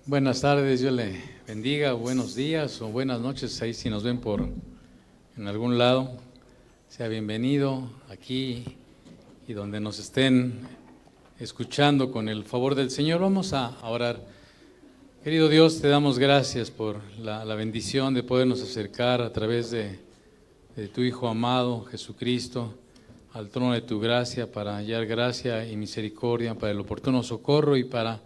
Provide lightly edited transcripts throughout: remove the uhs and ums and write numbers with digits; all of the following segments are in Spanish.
Buenas tardes, Dios le bendiga, buenos días o buenas noches, ahí si nos ven en algún lado, sea bienvenido aquí y donde nos estén escuchando con el favor del Señor. Vamos a orar. Querido Dios, te damos gracias por la bendición de podernos acercar a través de tu Hijo amado, Jesucristo, al trono de tu gracia para hallar gracia y misericordia, para el oportuno socorro y para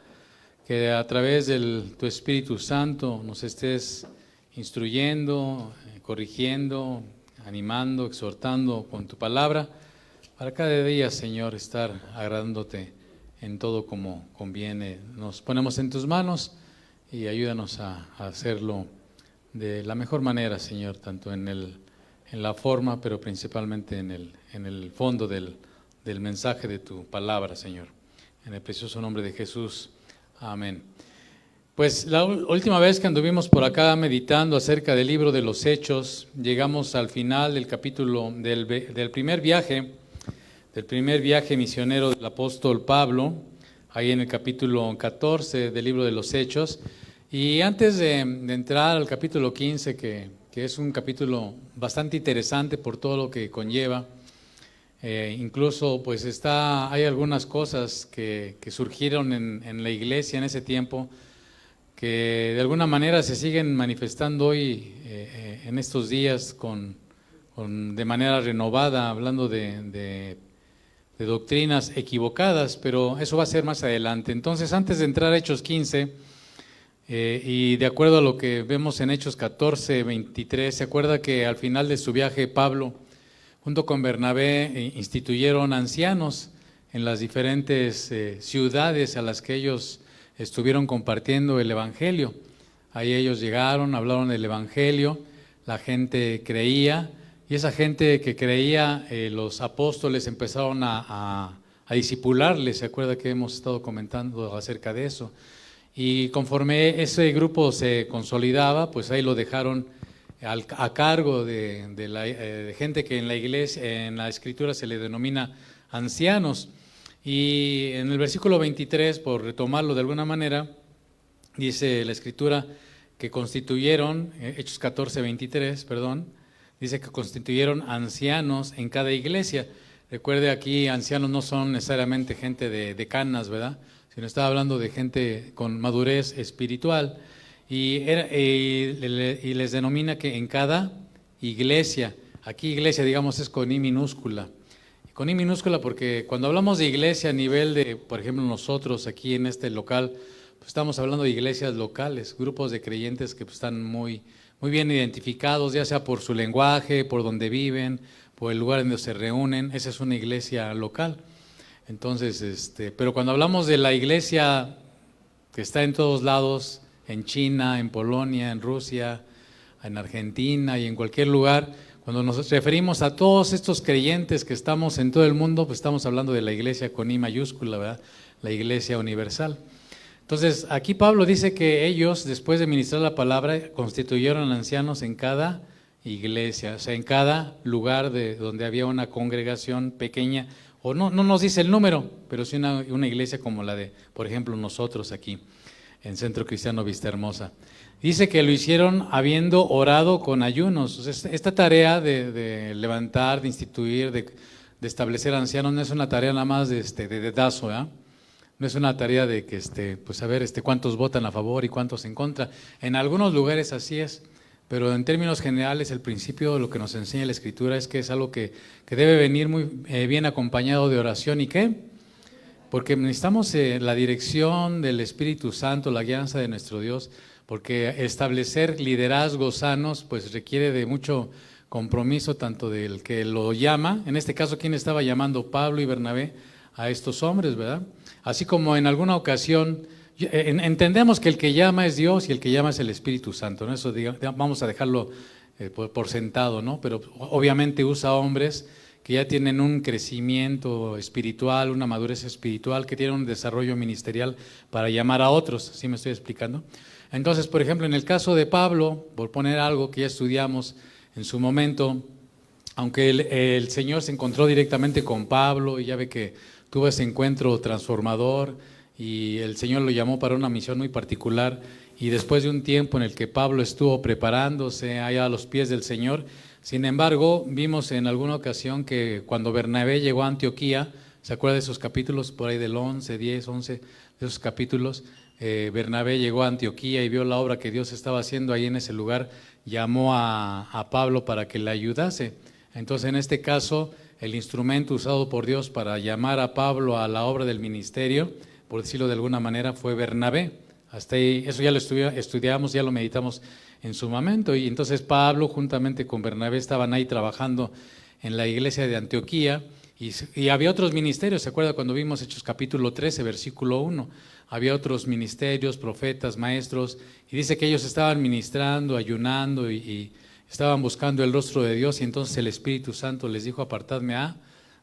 que a través de tu Espíritu Santo nos estés instruyendo, corrigiendo, animando, exhortando con tu palabra, para cada día, Señor, estar agradándote en todo como conviene. Nos ponemos en tus manos y ayúdanos a hacerlo de la mejor manera, Señor, tanto en la forma, pero principalmente en el fondo del mensaje de tu palabra, Señor. En el precioso nombre de Jesús. Amén. Pues la última vez que anduvimos por acá meditando acerca del libro de los Hechos, llegamos al final del capítulo del primer viaje misionero del apóstol Pablo, ahí en el capítulo 14 del libro de los Hechos. Y antes de entrar al capítulo 15, que es un capítulo bastante interesante por todo lo que conlleva, incluso pues hay algunas cosas que surgieron en la iglesia en ese tiempo que de alguna manera se siguen manifestando hoy en estos días de manera renovada, hablando de doctrinas equivocadas, pero eso va a ser más adelante. Entonces, antes de entrar a Hechos 15, y de acuerdo a lo que vemos en Hechos 14, 23, se acuerda que al final de su viaje Pablo junto con Bernabé instituyeron ancianos en las diferentes ciudades a las que ellos estuvieron compartiendo el Evangelio. Ahí ellos llegaron, hablaron del Evangelio, la gente creía, y esa gente que creía, los apóstoles empezaron a discipularles. Se acuerda que hemos estado comentando acerca de eso. Y conforme ese grupo se consolidaba, pues ahí lo dejaron a cargo de gente que en la iglesia, en la escritura se le denomina ancianos. Y en el versículo 23, por retomarlo de alguna manera, dice la escritura que constituyeron, Hechos 14, 23, perdón, dice que constituyeron ancianos en cada iglesia. Recuerde, aquí ancianos no son necesariamente gente de canas, ¿verdad? Sino estaba hablando de gente con madurez espiritual. Y les denomina que en cada iglesia, aquí iglesia digamos es con I minúscula. Con I minúscula porque cuando hablamos de iglesia a nivel de, por ejemplo, nosotros aquí en este local, pues estamos hablando de iglesias locales, grupos de creyentes que pues están muy bien identificados, ya sea por su lenguaje, por donde viven, por el lugar donde se reúnen. Esa es una iglesia local. Entonces, pero cuando hablamos de la iglesia que está en todos lados, en China, en Polonia, en Rusia, en Argentina y en cualquier lugar, cuando nos referimos a todos estos creyentes que estamos en todo el mundo, pues estamos hablando de la iglesia con I mayúscula, ¿verdad? La iglesia universal. Entonces, aquí Pablo dice que ellos, después de ministrar la palabra, constituyeron ancianos en cada iglesia, o sea, en cada lugar donde había una congregación pequeña, o no nos dice el número, pero sí una iglesia como la de, por ejemplo, nosotros aquí en Centro Cristiano Vista Hermosa. Dice que lo hicieron habiendo orado con ayunos. O sea, esta tarea de levantar, de instituir, de establecer ancianos no es una tarea nada más de dedazo, ¿eh? No es una tarea de que pues a ver cuántos votan a favor y cuántos en contra. En algunos lugares así es, pero en términos generales el principio de lo que nos enseña la Escritura es que es algo que debe venir muy bien acompañado de oración. ¿Y qué? Porque necesitamos la dirección del Espíritu Santo, la guianza de nuestro Dios, porque establecer liderazgos sanos pues requiere de mucho compromiso tanto del que lo llama, en este caso ¿quién estaba llamando? Pablo y Bernabé a estos hombres, ¿verdad? Así como en alguna ocasión entendemos que el que llama es Dios y el que llama es el Espíritu Santo, ¿no? Eso vamos a dejarlo por sentado, ¿no? Pero obviamente usa hombres que ya tienen un crecimiento espiritual, una madurez espiritual, que tienen un desarrollo ministerial para llamar a otros. ¿Sí me estoy explicando? Entonces, por ejemplo, en el caso de Pablo, por poner algo que ya estudiamos en su momento, aunque el Señor se encontró directamente con Pablo y ya ve que tuvo ese encuentro transformador y el Señor lo llamó para una misión muy particular. Y después de un tiempo en el que Pablo estuvo preparándose allá a los pies del Señor, sin embargo, vimos en alguna ocasión que cuando Bernabé llegó a Antioquía, ¿se acuerda de esos capítulos? Por ahí del 11, 10, 11, de esos capítulos, Bernabé llegó a Antioquía y vio la obra que Dios estaba haciendo ahí en ese lugar, llamó a Pablo para que le ayudase. Entonces, en este caso, el instrumento usado por Dios para llamar a Pablo a la obra del ministerio, por decirlo de alguna manera, fue Bernabé. Hasta ahí, eso ya lo estudiamos, ya lo meditamos en su momento. Y entonces Pablo, juntamente con Bernabé, estaban ahí trabajando en la iglesia de Antioquía. Y había otros ministerios, ¿se acuerda cuando vimos Hechos capítulo 13, versículo 1? Había otros ministerios, profetas, maestros, y dice que ellos estaban ministrando, ayunando y estaban buscando el rostro de Dios, y entonces el Espíritu Santo les dijo: apartadme a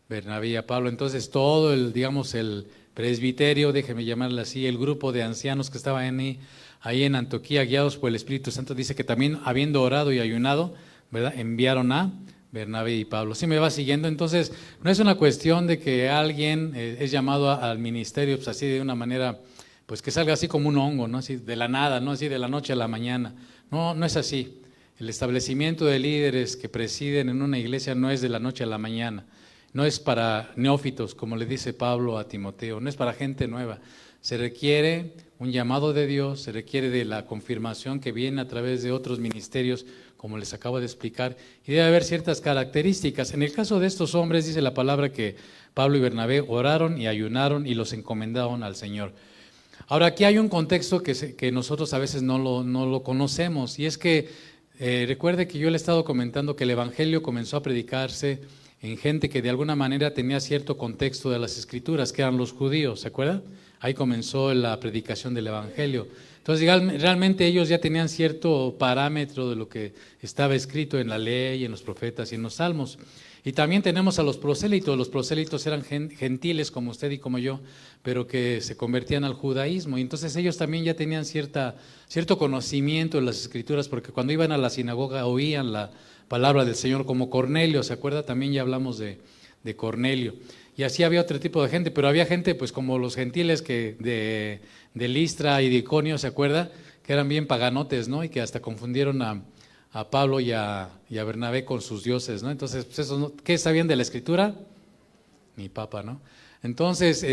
Bernabé y a Pablo. Entonces todo el presbiterio, déjeme llamarle así, el grupo de ancianos que estaban ahí en Antioquía, guiados por el Espíritu Santo, dice que también, habiendo orado y ayunado, ¿verdad?, enviaron a Bernabé y Pablo. ¿Sí me va siguiendo? Entonces, no es una cuestión de que alguien es llamado al ministerio, pues así de una manera, pues que salga así como un hongo, ¿no? Así de la nada, ¿no? Así de la noche a la mañana. No, no es así. El establecimiento de líderes que presiden en una iglesia no es de la noche a la mañana. No es para neófitos, como le dice Pablo a Timoteo, no es para gente nueva. Se requiere un llamado de Dios, se requiere de la confirmación que viene a través de otros ministerios, como les acabo de explicar, y debe haber ciertas características. En el caso de estos hombres, dice la palabra que Pablo y Bernabé oraron y ayunaron y los encomendaron al Señor. Ahora, aquí hay un contexto que nosotros a veces no lo conocemos, y es que recuerde que yo le he estado comentando que el Evangelio comenzó a predicarse en gente que de alguna manera tenía cierto contexto de las Escrituras, que eran los judíos, ¿se acuerda? Ahí comenzó la predicación del Evangelio. Entonces, realmente ellos ya tenían cierto parámetro de lo que estaba escrito en la ley, en los profetas y en los salmos. Y también tenemos a los prosélitos. Los prosélitos eran gentiles como usted y como yo, pero que se convertían al judaísmo. Y entonces ellos también ya tenían cierto conocimiento de las Escrituras, porque cuando iban a la sinagoga oían la palabra del Señor, como Cornelio, ¿se acuerda? También ya hablamos de Cornelio. Y así había otro tipo de gente, pero había gente pues como los gentiles que de Listra y de Iconio, ¿se acuerda? Que eran bien paganotes, ¿no? Y que hasta confundieron a Pablo y a Bernabé con sus dioses, ¿no? Entonces, pues eso, ¿no? ¿Qué sabían de la Escritura? Ni papa, ¿no? Entonces,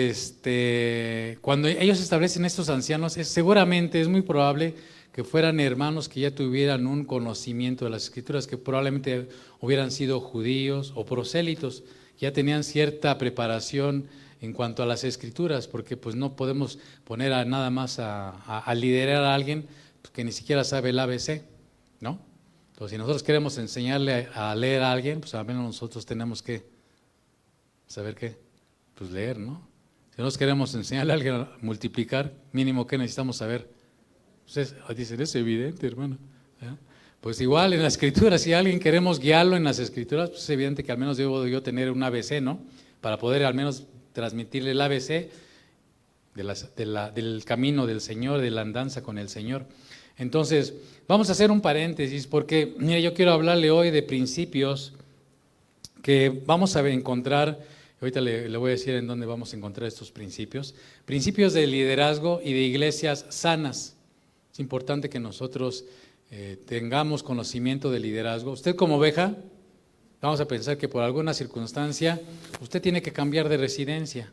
cuando ellos establecen estos ancianos, seguramente es muy probable que fueran hermanos que ya tuvieran un conocimiento de las Escrituras, que probablemente hubieran sido judíos o prosélitos, ya tenían cierta preparación en cuanto a las Escrituras, porque pues no podemos poner nada más a liderar a alguien pues, que ni siquiera sabe el ABC, ¿no? Entonces, si nosotros queremos enseñarle a leer a alguien, pues al menos nosotros tenemos que saber qué, pues leer, ¿no? Si nosotros queremos enseñarle a alguien a multiplicar, mínimo que necesitamos saber. Ustedes dicen, es evidente, hermano. ¿Eh? Pues igual en la Escritura, si a alguien queremos guiarlo en las Escrituras, pues es evidente que al menos debo yo tener un ABC, ¿no? Para poder al menos transmitirle el ABC del camino del Señor, de la andanza con el Señor. Entonces, vamos a hacer un paréntesis porque, mire, yo quiero hablarle hoy de principios que vamos a encontrar, ahorita le voy a decir en dónde vamos a encontrar estos principios de liderazgo y de iglesias sanas. Es importante que nosotros tengamos conocimiento de liderazgo. Usted como oveja, vamos a pensar que por alguna circunstancia usted tiene que cambiar de residencia.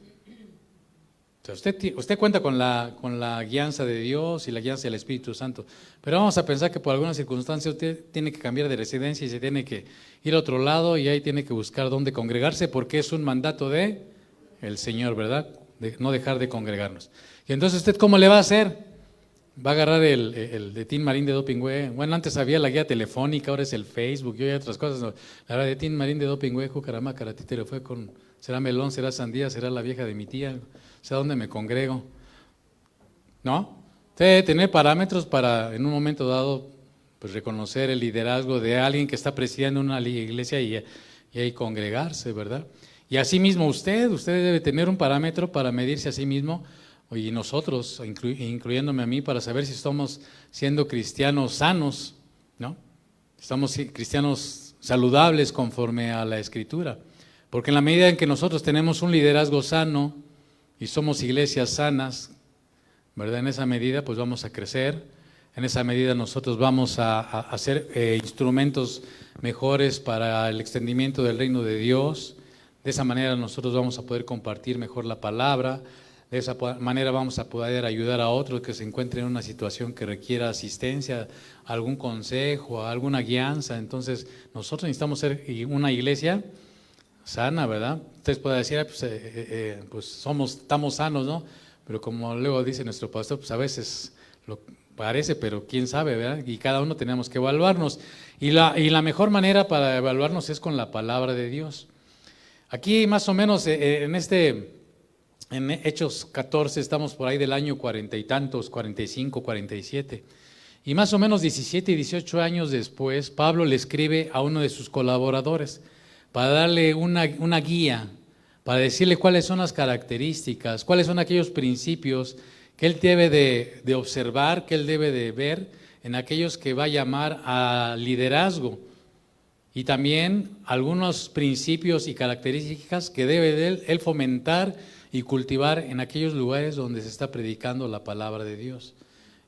O sea, usted cuenta con la guianza de Dios y la guianza del Espíritu Santo, pero vamos a pensar que por alguna circunstancia usted tiene que cambiar de residencia y se tiene que ir a otro lado y ahí tiene que buscar dónde congregarse porque es un mandato de el Señor, ¿verdad? De no dejar de congregarnos. Y entonces, ¿usted cómo le va a hacer? Va a agarrar el de Tin Marín de Dopingüe. Bueno, antes había la guía telefónica, ahora es el Facebook y hay otras cosas. No. La verdad de Tin Marín de Dopingüe, Jucarama, Caratítero, fue con, será melón, será sandía, será la vieja de mi tía, o sea, ¿dónde me congrego? ¿No? Usted debe tener parámetros para, en un momento dado, pues reconocer el liderazgo de alguien que está presidiendo una iglesia y ahí congregarse, ¿verdad? Y asimismo usted debe tener un parámetro para medirse a sí mismo, y nosotros, incluyéndome a mí, para saber si estamos siendo cristianos sanos, ¿no? Estamos cristianos saludables conforme a la Escritura. Porque en la medida en que nosotros tenemos un liderazgo sano y somos iglesias sanas, ¿verdad? En esa medida pues vamos a crecer, en esa medida nosotros vamos a ser instrumentos mejores para el extendimiento del reino de Dios. De esa manera nosotros vamos a poder compartir mejor la palabra, de esa manera vamos a poder ayudar a otros que se encuentren en una situación que requiera asistencia, algún consejo, alguna guianza. Entonces nosotros necesitamos ser una iglesia sana, ¿verdad? Ustedes pueden decir, pues estamos sanos, ¿no? Pero como luego dice nuestro pastor, pues a veces lo parece, pero quién sabe, ¿verdad? Y cada uno tenemos que evaluarnos. Y la mejor manera para evaluarnos es con la palabra de Dios. Aquí más o menos en Hechos 14 estamos por ahí del año 40 y tantos, 45, 47. Y más o menos 17 y 18 años después, Pablo le escribe a uno de sus colaboradores para darle una guía, para decirle cuáles son las características, cuáles son aquellos principios que él debe de observar, que él debe de ver en aquellos que va a llamar a liderazgo. Y también algunos principios y características que debe de él fomentar y cultivar en aquellos lugares donde se está predicando la palabra de Dios.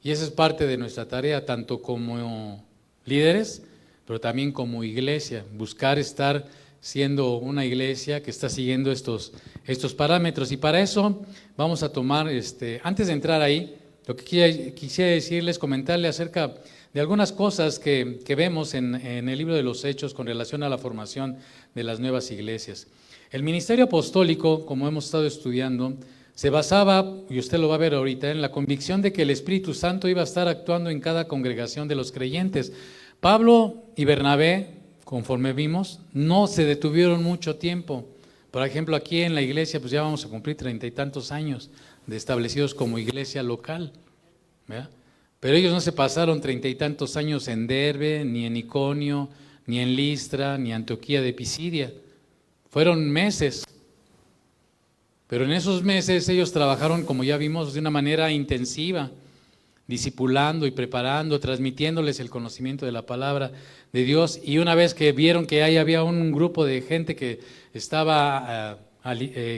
Y esa es parte de nuestra tarea, tanto como líderes, pero también como iglesia, buscar estar siendo una iglesia que está siguiendo estos parámetros. Y para eso vamos a tomar, antes de entrar ahí, lo que quisiera decirles, comentarle acerca de algunas cosas que vemos en el libro de los Hechos con relación a la formación de las nuevas iglesias. El ministerio apostólico, como hemos estado estudiando, se basaba, y usted lo va a ver ahorita, en la convicción de que el Espíritu Santo iba a estar actuando en cada congregación de los creyentes. Pablo y Bernabé, conforme vimos, no se detuvieron mucho tiempo. Por ejemplo, aquí en la iglesia, pues ya vamos a cumplir 30 y tantos años de establecidos como iglesia local, ¿verdad? Pero ellos no se pasaron 30 y tantos años en Derbe, ni en Iconio, ni en Listra, ni Antioquía de Pisidia. Fueron meses. Pero en esos meses ellos trabajaron, como ya vimos, de una manera intensiva, discipulando y preparando, transmitiéndoles el conocimiento de la palabra de Dios. Y una vez que vieron que ahí había un grupo de gente que estaba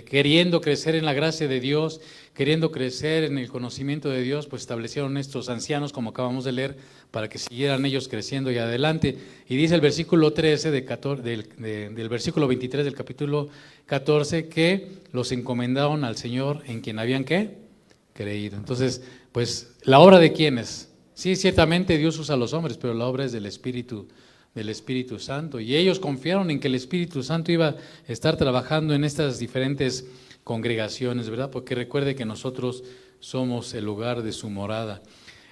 queriendo crecer en la gracia de Dios, queriendo crecer en el conocimiento de Dios, pues establecieron estos ancianos, como acabamos de leer, para que siguieran ellos creciendo y adelante. Y dice el versículo 13 del versículo 23 del capítulo 14, que los encomendaron al Señor en quien habían, ¿qué? Creído. Entonces, pues, ¿la obra de quién es? Sí, ciertamente Dios usa a los hombres, pero la obra es del Espíritu Santo. Y ellos confiaron en que el Espíritu Santo iba a estar trabajando en estas diferentes congregaciones, ¿verdad? Porque recuerde que nosotros somos el lugar de su morada.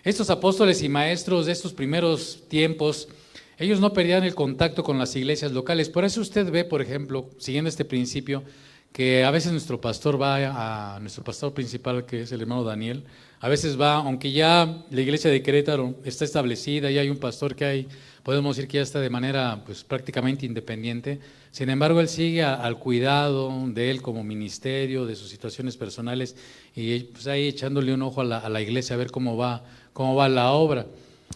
Estos apóstoles y maestros de estos primeros tiempos, ellos no perdían el contacto con las iglesias locales. Por eso usted ve, por ejemplo, siguiendo este principio, que a veces nuestro pastor nuestro pastor principal, que es el hermano Daniel, a veces va, aunque ya la iglesia de Querétaro está establecida, ya hay un pastor podemos decir que ya está de manera pues prácticamente independiente, sin embargo él sigue al cuidado de él como ministerio, de sus situaciones personales, y pues ahí echándole un ojo a la iglesia a ver cómo va la obra.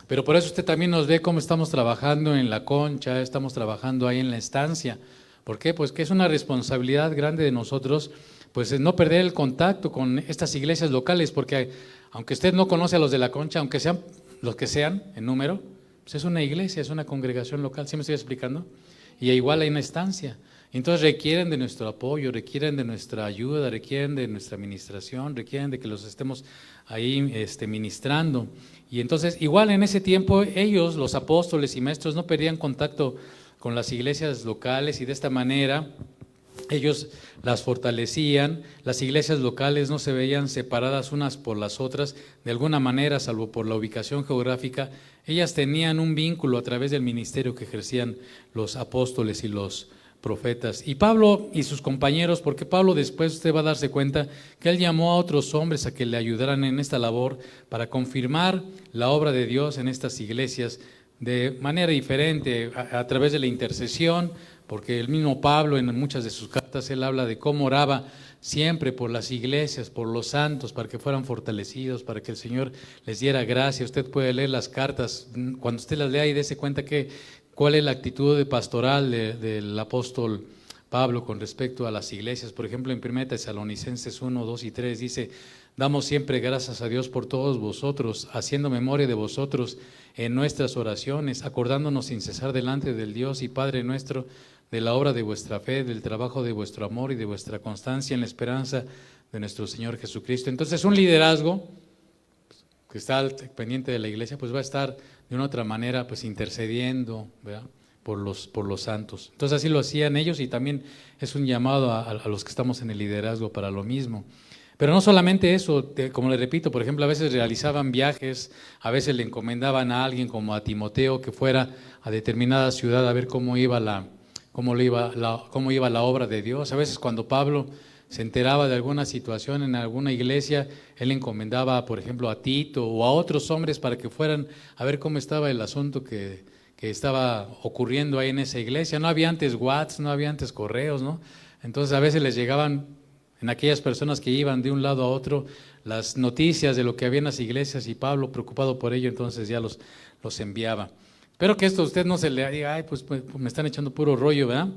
Pero por eso usted también nos ve cómo estamos trabajando en la Concha, estamos trabajando ahí en la estancia. ¿Por qué? Pues que es una responsabilidad grande de nosotros, pues no perder el contacto con estas iglesias locales, porque aunque usted no conoce a los de la Concha, aunque sean los que sean en número, pues es una iglesia, es una congregación local, ¿sí me estoy explicando? Y igual hay una estancia. Entonces requieren de nuestro apoyo, requieren de nuestra ayuda, requieren de nuestra administración, requieren de que los estemos ahí ministrando. Y entonces igual en ese tiempo ellos, los apóstoles y maestros, no perdían contacto con las iglesias locales, y de esta manera ellos las fortalecían. Las iglesias locales no se veían separadas unas por las otras de alguna manera, salvo por la ubicación geográfica. Ellas tenían un vínculo a través del ministerio que ejercían los apóstoles y los profetas. Y Pablo y sus compañeros, porque Pablo después usted va a darse cuenta que él llamó a otros hombres a que le ayudaran en esta labor para confirmar la obra de Dios en estas iglesias de manera diferente, a través de la intercesión, porque el mismo Pablo en muchas de sus cartas él habla de cómo oraba siempre por las iglesias, por los santos, para que fueran fortalecidos, para que el Señor les diera gracia. Usted puede leer las cartas, cuando usted las lea y dése cuenta cuál es la actitud pastoral del apóstol Pablo con respecto a las iglesias. Por ejemplo, en 1 Tesalonicenses 1, 2 y 3 dice: Damos siempre gracias a Dios por todos vosotros, haciendo memoria de vosotros en nuestras oraciones, acordándonos sin cesar delante del Dios y Padre nuestro, de la obra de vuestra fe, del trabajo de vuestro amor y de vuestra constancia en la esperanza de nuestro Señor Jesucristo. Entonces, un liderazgo que está al pendiente de la iglesia, pues va a estar de una u otra manera pues intercediendo, ¿verdad?, por los santos. Entonces así lo hacían ellos, y también es un llamado a los que estamos en el liderazgo para lo mismo. Pero no solamente eso, como les repito, por ejemplo, a veces realizaban viajes, a veces le encomendaban a alguien como a Timoteo que fuera a determinada ciudad a ver cómo iba la obra de Dios. A veces cuando Pablo se enteraba de alguna situación en alguna iglesia, él encomendaba, por ejemplo, a Tito o a otros hombres para que fueran a ver cómo estaba el asunto que estaba ocurriendo ahí en esa iglesia. No había antes WhatsApp, no había antes correos, ¿no? Entonces a veces les llegaban en aquellas personas que iban de un lado a otro las noticias de lo que había en las iglesias, y Pablo, preocupado por ello, entonces ya los enviaba. Espero que esto a usted no se le diga, ay, pues me están echando puro rollo, ¿verdad?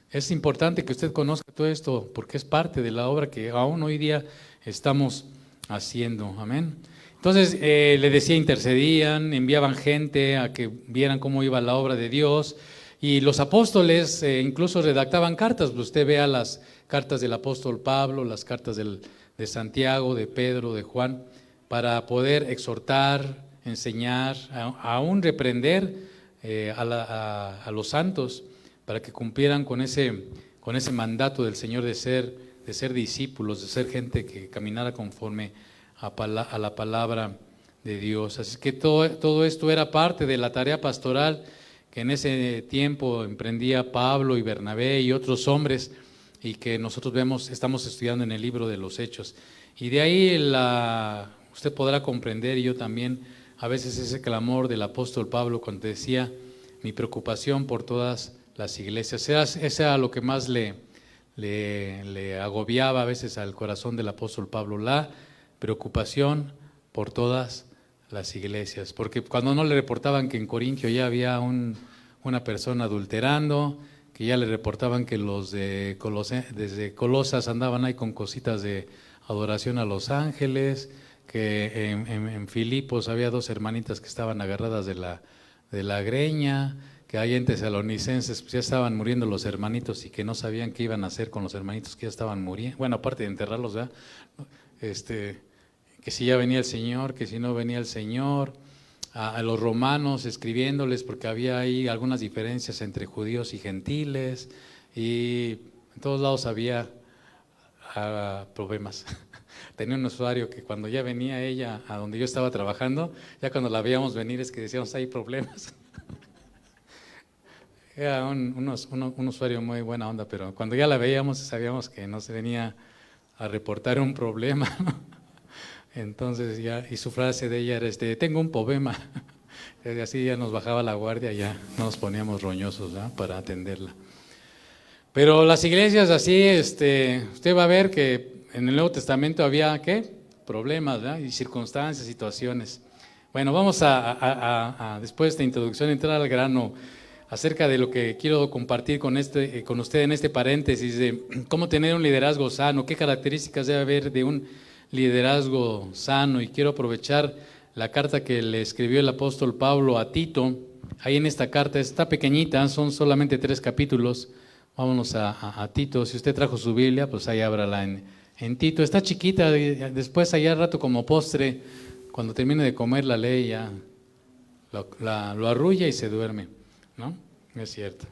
Es importante que usted conozca todo esto porque es parte de la obra que aún hoy día estamos haciendo. Amén. Entonces, le decía, intercedían, enviaban gente a que vieran cómo iba la obra de Dios, y los apóstoles incluso redactaban cartas. Usted vea las cartas del apóstol Pablo, las cartas de Santiago, de Pedro, de Juan, para poder exhortar, enseñar, aún reprender a los santos, para que cumplieran con ese mandato del Señor de ser discípulos, de ser gente que caminara conforme a la palabra de Dios. Así que todo esto era parte de la tarea pastoral que en ese tiempo emprendía Pablo y Bernabé y otros hombres, y que nosotros estamos estudiando en el libro de los Hechos. Y de ahí usted podrá comprender, y yo también, a veces ese clamor del apóstol Pablo cuando decía, mi preocupación por todas las iglesias. Ese era lo que más le agobiaba a veces al corazón del apóstol Pablo, la preocupación por todas las iglesias. Porque cuando no le reportaban que en Corintio ya había una persona adulterando, que ya le reportaban que los desde Colosas andaban ahí con cositas de adoración a los ángeles, que en Filipos había 2 hermanitas que estaban agarradas de la greña, que ahí en Tesalonicenses pues ya estaban muriendo los hermanitos y que no sabían qué iban a hacer con los hermanitos que ya estaban muriendo. Bueno, aparte de enterrarlos, ¿verdad? Que si ya venía el Señor, que si no venía el Señor. A los romanos escribiéndoles porque había ahí algunas diferencias entre judíos y gentiles, y en todos lados había problemas. Tenía un usuario que cuando ya venía ella a donde yo estaba trabajando, ya cuando la veíamos venir es que decíamos, hay problemas. Era un usuario muy buena onda, pero cuando ya la veíamos sabíamos que no se venía a reportar un problema, ¿no? Entonces y su frase de ella era, tengo un problema. Y así ya nos bajaba la guardia, ya nos poníamos roñosos, ¿no?, para atenderla. Pero las iglesias así, usted va a ver que en el Nuevo Testamento había, ¿qué? Problemas, ¿verdad? Y circunstancias, situaciones. Bueno, vamos después de esta introducción, entrar al grano acerca de lo que quiero compartir con usted en este paréntesis de cómo tener un liderazgo sano, qué características debe haber de un liderazgo sano. Y quiero aprovechar la carta que le escribió el apóstol Pablo a Tito. Ahí en esta carta, está pequeñita, son solamente 3 capítulos. Vámonos a Tito. Si usted trajo su Biblia, pues ahí ábrala en Tito. Está chiquita, después allá al rato como postre, cuando termine de comer la lee, ya lo arrulla y se duerme, ¿no? Es cierto.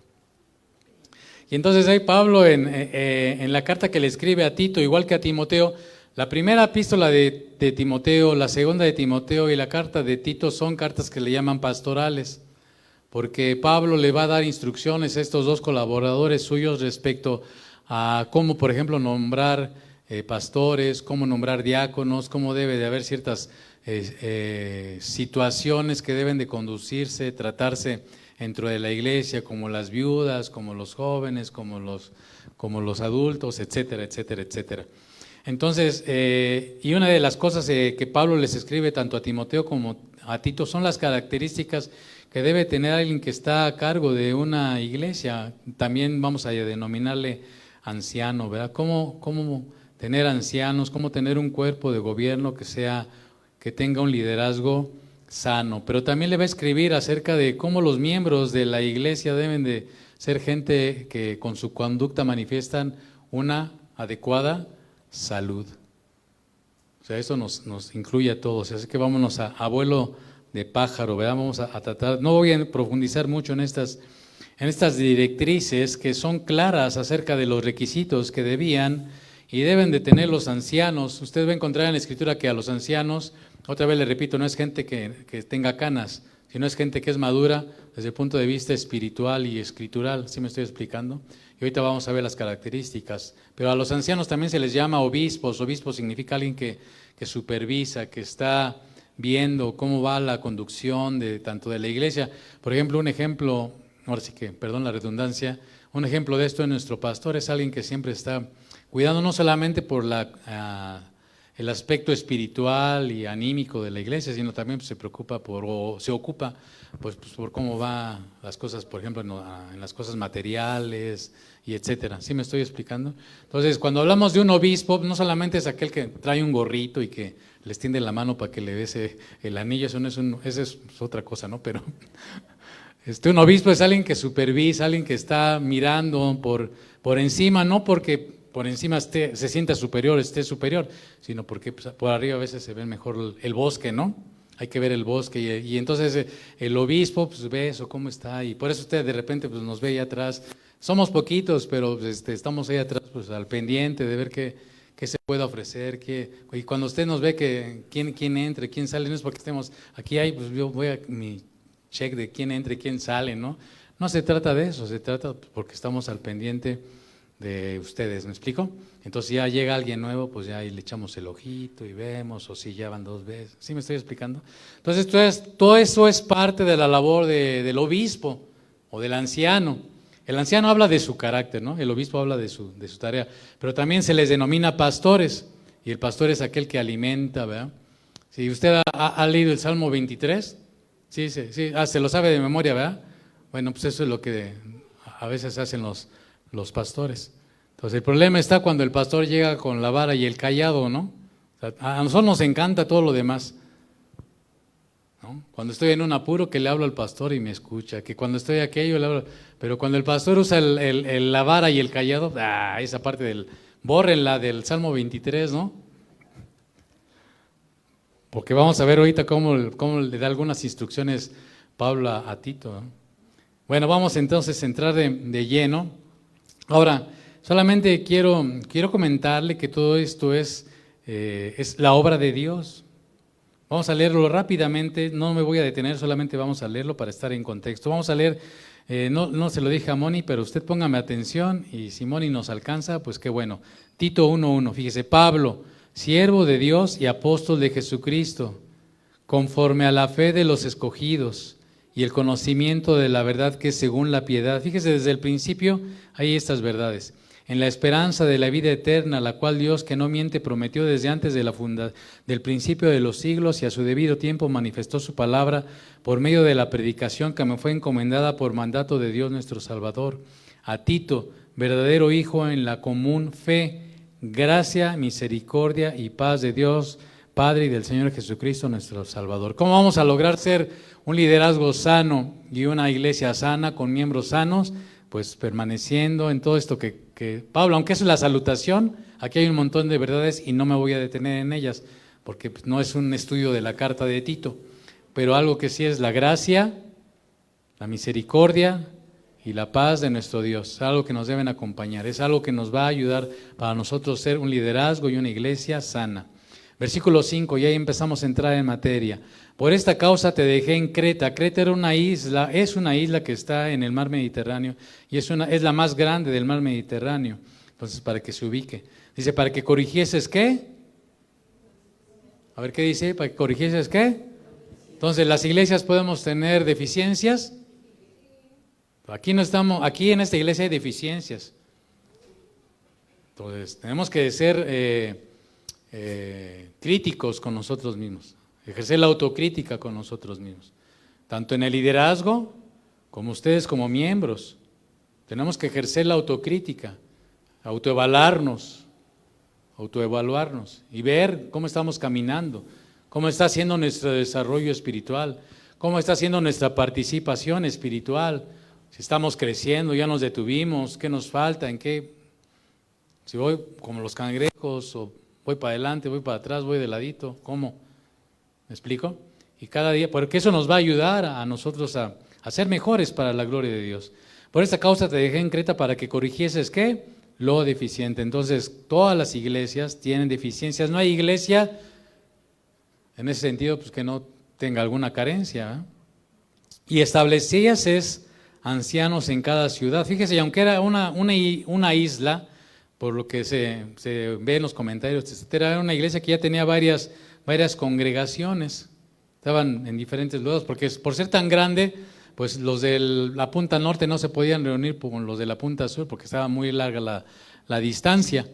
Y entonces ahí Pablo en la carta que le escribe a Tito, igual que a Timoteo, la primera epístola de Timoteo, la segunda de Timoteo y la carta de Tito son cartas que le llaman pastorales, porque Pablo le va a dar instrucciones a estos 2 colaboradores suyos respecto a cómo, por ejemplo, nombrar pastores, cómo nombrar diáconos, cómo debe de haber ciertas situaciones que deben de conducirse, tratarse dentro de la iglesia, como las viudas, como los jóvenes, como los adultos, etcétera, etcétera, etcétera. Entonces, y una de las cosas que Pablo les escribe tanto a Timoteo como a Tito son las características que debe tener alguien que está a cargo de una iglesia. También vamos a denominarle anciano, ¿verdad? ¿Cómo tener ancianos, cómo tener un cuerpo de gobierno que tenga un liderazgo sano. Pero también le va a escribir acerca de cómo los miembros de la iglesia deben de ser gente que con su conducta manifiestan una adecuada salud. O sea, eso nos incluye a todos. Así que vámonos a vuelo de pájaro, ¿verdad? Vamos a tratar, no voy a profundizar mucho en estas directrices que son claras acerca de los requisitos que debían y deben de tener los ancianos. Usted va a encontrar en la Escritura que a los ancianos, otra vez le repito, no es gente que tenga canas, sino es gente que es madura desde el punto de vista espiritual y escritural. ¿Sí me estoy explicando? Y ahorita vamos a ver las características. Pero a los ancianos también se les llama obispos. Obispo significa alguien que supervisa, que está viendo cómo va la conducción tanto de la iglesia. Por ejemplo, un ejemplo, ahora sí que, perdón la redundancia, un ejemplo de esto es nuestro pastor, es alguien que siempre está cuidando no solamente por el aspecto espiritual y anímico de la iglesia, sino también se preocupa se ocupa pues por cómo van las cosas, por ejemplo, en las cosas materiales y etcétera. ¿Sí me estoy explicando? Entonces, cuando hablamos de un obispo, no solamente es aquel que trae un gorrito y que les tiende la mano para que le bese el anillo, esa es otra cosa, ¿no? Pero un obispo es alguien que supervisa, alguien que está mirando por encima, no porque por encima se sienta superior, esté superior, sino porque pues, por arriba a veces se ve mejor el bosque, ¿no? Hay que ver el bosque y entonces el obispo pues ve eso, cómo está, y por eso usted de repente pues nos ve ahí atrás. Somos poquitos, pero estamos ahí atrás pues al pendiente de ver qué se puede ofrecer, y cuando usted nos ve que quién entra, quién sale, no es porque estemos aquí, pues yo voy a mi check de quién entra y quién sale, ¿no? No se trata de eso, se trata porque estamos al pendiente de ustedes, ¿me explico? Entonces ya llega alguien nuevo, pues ya ahí le echamos el ojito y vemos, o si ya van 2 veces, ¿sí me estoy explicando? Entonces todo eso es parte de la labor del obispo o del anciano. El anciano habla de su carácter, ¿no? El obispo habla de su tarea, pero también se les denomina pastores, y el pastor es aquel que alimenta, ¿verdad? Si usted ha leído el Salmo 23, sí, se lo sabe de memoria, ¿verdad? Bueno, pues eso es lo que a veces hacen los pastores. Entonces el problema está cuando el pastor llega con la vara y el cayado, ¿no? O sea, a nosotros nos encanta todo lo demás, ¿no? Cuando estoy en un apuro que le hablo al pastor y me escucha, que cuando estoy aquello le hablo, pero cuando el pastor usa la vara y el cayado, esa parte bórrenla del Salmo 23, ¿no? Porque vamos a ver ahorita cómo le da algunas instrucciones Pablo a Tito, ¿no? Bueno, vamos entonces a entrar de lleno. Ahora, solamente quiero comentarle que todo esto es la obra de Dios. Vamos a leerlo rápidamente, no me voy a detener, solamente vamos a leerlo para estar en contexto. Vamos a leer, no se lo dije a Moni, pero usted póngame atención y si Moni nos alcanza, pues qué bueno. Tito 1:1, fíjese, Pablo, siervo de Dios y apóstol de Jesucristo, conforme a la fe de los escogidos y el conocimiento de la verdad que es según la piedad. Fíjese, desde el principio hay estas verdades. En la esperanza de la vida eterna, la cual Dios, que no miente, prometió desde antes del principio de los siglos y a su debido tiempo manifestó su palabra por medio de la predicación que me fue encomendada por mandato de Dios nuestro Salvador. A Tito, verdadero hijo en la común fe, gracia, misericordia y paz de Dios Padre y del Señor Jesucristo nuestro Salvador. ¿Cómo vamos a lograr ser un liderazgo sano y una iglesia sana con miembros sanos? Pues permaneciendo en todo esto que Pablo, aunque es la salutación, aquí hay un montón de verdades y no me voy a detener en ellas, porque no es un estudio de la carta de Tito, pero algo que sí es la gracia, la misericordia y la paz de nuestro Dios, es algo que nos deben acompañar, es algo que nos va a ayudar para nosotros ser un liderazgo y una iglesia sana. Versículo 5, y ahí empezamos a entrar en materia. Por esta causa te dejé en Creta. Creta era es una isla que está en el mar Mediterráneo y es la más grande del mar Mediterráneo. Entonces, para que se ubique. Dice, para que corrigieses ¿qué? A ver, ¿qué dice? ¿Para que corrigieses qué? Entonces, ¿las iglesias podemos tener deficiencias? Aquí en esta iglesia hay deficiencias. Entonces, tenemos que ser críticos con nosotros mismos, ejercer la autocrítica con nosotros mismos, tanto en el liderazgo como ustedes como miembros. Tenemos que ejercer la autocrítica, autoevaluarnos, autoevaluarnos y ver cómo estamos caminando, cómo está siendo nuestro desarrollo espiritual, cómo está siendo nuestra participación espiritual, si estamos creciendo, ya nos detuvimos, qué nos falta, en qué, si voy como los cangrejos o voy para adelante, voy para atrás, voy de ladito, ¿cómo? ¿Me explico? Y cada día, porque eso nos va a ayudar a nosotros a ser mejores para la gloria de Dios. Por esta causa te dejé en Creta para que corrigieses, ¿qué? Lo deficiente. Entonces, todas las iglesias tienen deficiencias. No hay iglesia, en ese sentido, pues que no tenga alguna carencia, ¿eh? Y establecías ancianos en cada ciudad. Fíjese, y aunque era una isla, por lo que se ve en los comentarios, etcétera, era una iglesia que ya tenía varias congregaciones, estaban en diferentes lugares, porque por ser tan grande, pues los de la punta norte no se podían reunir con los de la punta sur, porque estaba muy larga la distancia.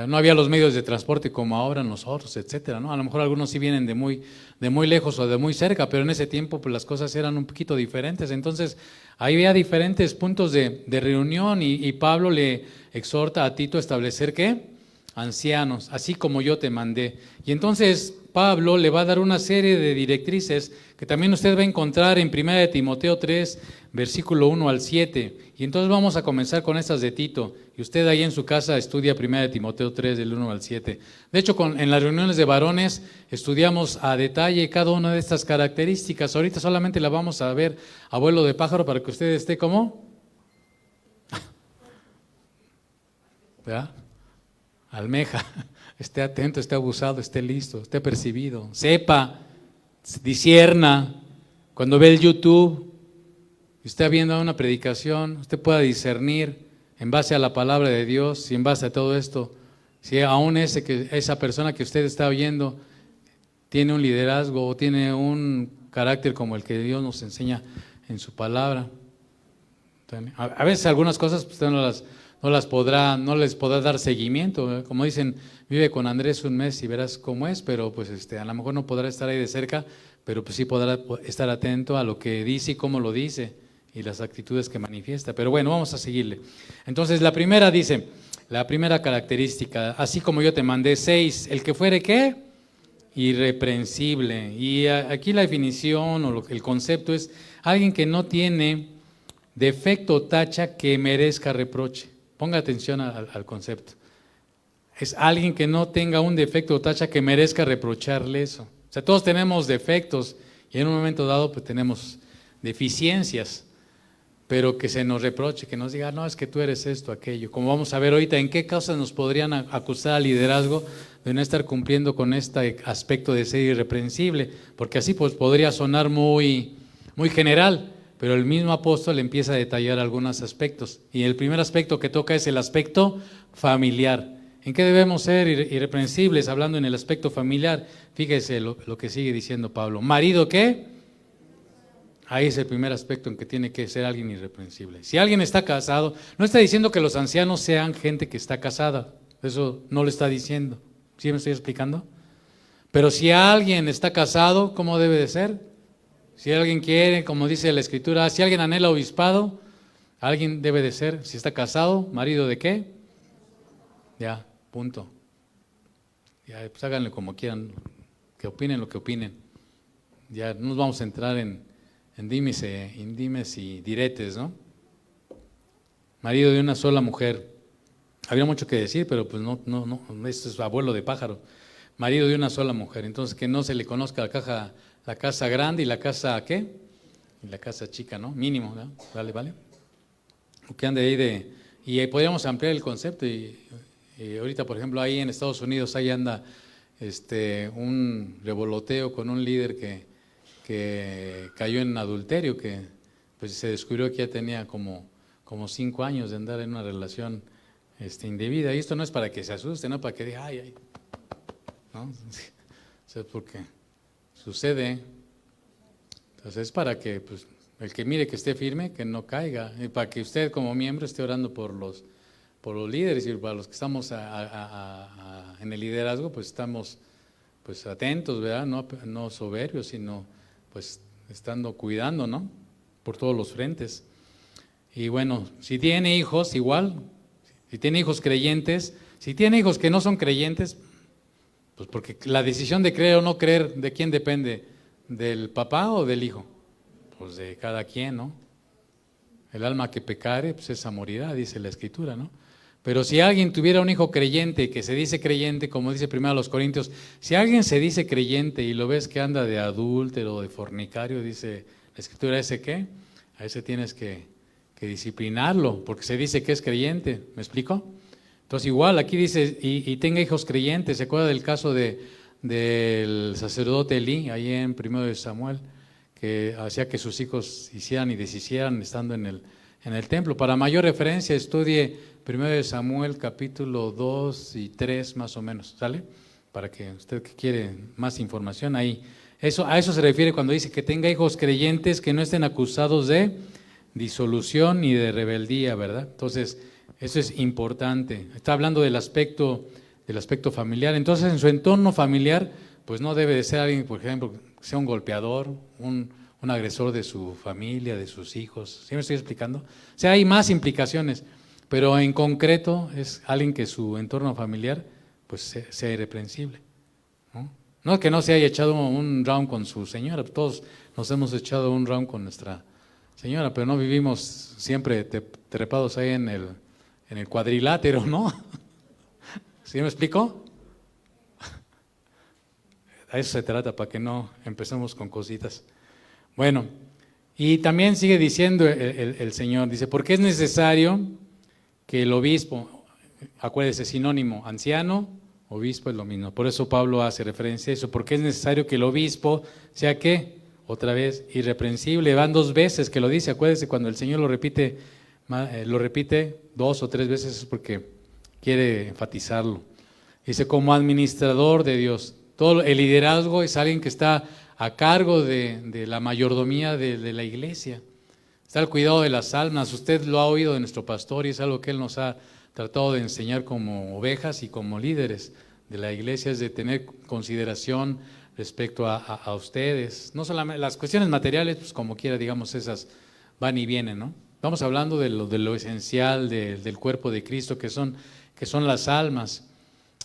No había los medios de transporte como ahora nosotros, etcétera, ¿no? A lo mejor algunos sí vienen de muy lejos o de muy cerca, pero en ese tiempo pues las cosas eran un poquito diferentes. Entonces, ahí había diferentes puntos de reunión y Pablo le exhorta a Tito a establecer, ¿qué? Ancianos, así como yo te mandé. Y entonces Pablo le va a dar una serie de directrices que también usted va a encontrar en 1 de Timoteo 3, versículo 1 al 7. Y entonces vamos a comenzar con estas de Tito. Y usted ahí en su casa estudia 1 de Timoteo 3, del 1 al 7. De hecho, en las reuniones de varones estudiamos a detalle cada una de estas características. Ahorita solamente la vamos a ver a vuelo de pájaro para que usted esté como, ¿verdad? Almeja, esté atento, esté abusado, esté listo, esté percibido, sepa, discierna. Cuando ve el YouTube y está viendo una predicación, usted pueda discernir en base a la palabra de Dios y en base a todo esto, si aún esa persona que usted está oyendo tiene un liderazgo o tiene un carácter como el que Dios nos enseña en su palabra. A veces algunas cosas pues, no les podrá dar seguimiento, ¿eh? Como dicen, vive con Andrés un mes y verás cómo es, pero pues a lo mejor no podrá estar ahí de cerca, pero pues sí podrá estar atento a lo que dice y cómo lo dice y las actitudes que manifiesta. Pero bueno, vamos a seguirle. Entonces la primera dice, la primera característica, así como yo te mandé 6, el que fuere ¿qué? Irreprensible. Y aquí la definición o el concepto es alguien que no tiene defecto o tacha que merezca reproche. Ponga atención al concepto. Es alguien que no tenga un defecto o tacha que merezca reprocharle eso. O sea, todos tenemos defectos y en un momento dado pues tenemos deficiencias, pero que se nos reproche, que nos diga, no, es que tú eres esto, aquello. Como vamos a ver ahorita, ¿en qué causas nos podrían acusar al liderazgo de no estar cumpliendo con este aspecto de ser irreprensible? Porque así pues podría sonar muy general. Pero el mismo apóstol empieza a detallar algunos aspectos. Y el primer aspecto que toca es el aspecto familiar. ¿En qué debemos ser irreprensibles? Hablando en el aspecto familiar, fíjese lo que sigue diciendo Pablo. ¿Marido qué? Ahí es el primer aspecto en que tiene que ser alguien irreprensible. Si alguien está casado, no está diciendo que los ancianos sean gente que está casada. Eso no lo está diciendo. ¿Sí me estoy explicando? Pero si alguien está casado, ¿cómo debe de ser? Si alguien quiere, como dice la Escritura, si alguien anhela obispado, alguien debe de ser, si está casado, marido de qué? Ya, punto. Ya, pues háganle como quieran, que opinen lo que opinen. Ya no nos vamos a entrar en dimes y diretes, ¿no? Marido de una sola mujer. Habría mucho que decir, pero pues no, esto es abuelo de pájaro. Marido de una sola mujer, entonces que no se le conozca la casa grande y la casa, ¿qué? Y la casa chica, ¿no? Mínimo, ¿no? Vale. O que ande ahí y podríamos ampliar el concepto y ahorita, por ejemplo, ahí en Estados Unidos, ahí anda un revoloteo con un líder que cayó en adulterio, que pues se descubrió que ya tenía como 5 años de andar en una relación indebida. Y esto no es para que se asuste, no para que diga, ay, ¿no? O sea, porque sucede. Entonces es para que pues, el que mire que esté firme, que no caiga, y para que usted como miembro esté orando por los líderes y para los que estamos en el liderazgo, pues estamos pues atentos, ¿verdad? No soberbios, sino pues cuidando, ¿no? Por todos los frentes. Y bueno, si tiene hijos, igual, si tiene hijos creyentes, Si tiene hijos que no son creyentes, pues porque la decisión de creer o no creer, ¿de quién depende? ¿Del papá o del hijo? Pues de cada quien, ¿no? El alma que pecare, pues esa morirá, dice la Escritura, ¿no? Pero si alguien tuviera un hijo creyente, que se dice creyente, como dice primero a los Corintios, si alguien se dice creyente y lo ves que anda de adúltero o de fornicario, dice la Escritura, ¿ese qué? A ese tienes que disciplinarlo, porque se dice que es creyente, ¿me explico? Entonces igual aquí dice, y tenga hijos creyentes. ¿Se acuerda del caso del sacerdote Elí, ahí en 1 Samuel, que hacía que sus hijos hicieran y deshicieran estando en el templo? Para mayor referencia, estudie 1 Samuel capítulo 2 y 3 más o menos, ¿sale? Para que usted que quiere más información ahí. A eso se refiere cuando dice que tenga hijos creyentes que no estén acusados de disolución ni de rebeldía, ¿verdad? Entonces, eso es importante. Está hablando del aspecto familiar. Entonces, en su entorno familiar, pues no debe de ser alguien, por ejemplo, que sea un golpeador, un agresor de su familia, de sus hijos. ¿Sí me estoy explicando? O sea, hay más implicaciones, pero en concreto es alguien que su entorno familiar pues sea irreprensible, ¿no? No que no se haya echado un round con su señora, todos nos hemos echado un round con nuestra señora, pero no vivimos siempre trepados ahí en el cuadrilátero, ¿no? ¿Sí me explico? A eso se trata, para que no empecemos con cositas. Bueno, y también sigue diciendo el Señor, dice, porque es necesario que el obispo, acuérdese, sinónimo, anciano, obispo es lo mismo. Por eso Pablo hace referencia a eso, porque es necesario que el obispo sea, ¿qué? Otra vez, irreprensible. Van 2 veces que lo dice, acuérdese, cuando el Señor lo repite 2 o 3 veces es porque quiere enfatizarlo. Dice, como administrador de Dios. Todo el liderazgo es alguien que está a cargo de la mayordomía de la iglesia. Está al cuidado de las almas. Usted lo ha oído de nuestro pastor y es algo que él nos ha tratado de enseñar como ovejas y como líderes de la iglesia, es de tener consideración respecto a ustedes. No solamente las cuestiones materiales, pues como quiera, digamos, esas van y vienen, ¿no? Estamos hablando de lo esencial del cuerpo de Cristo, que son las almas.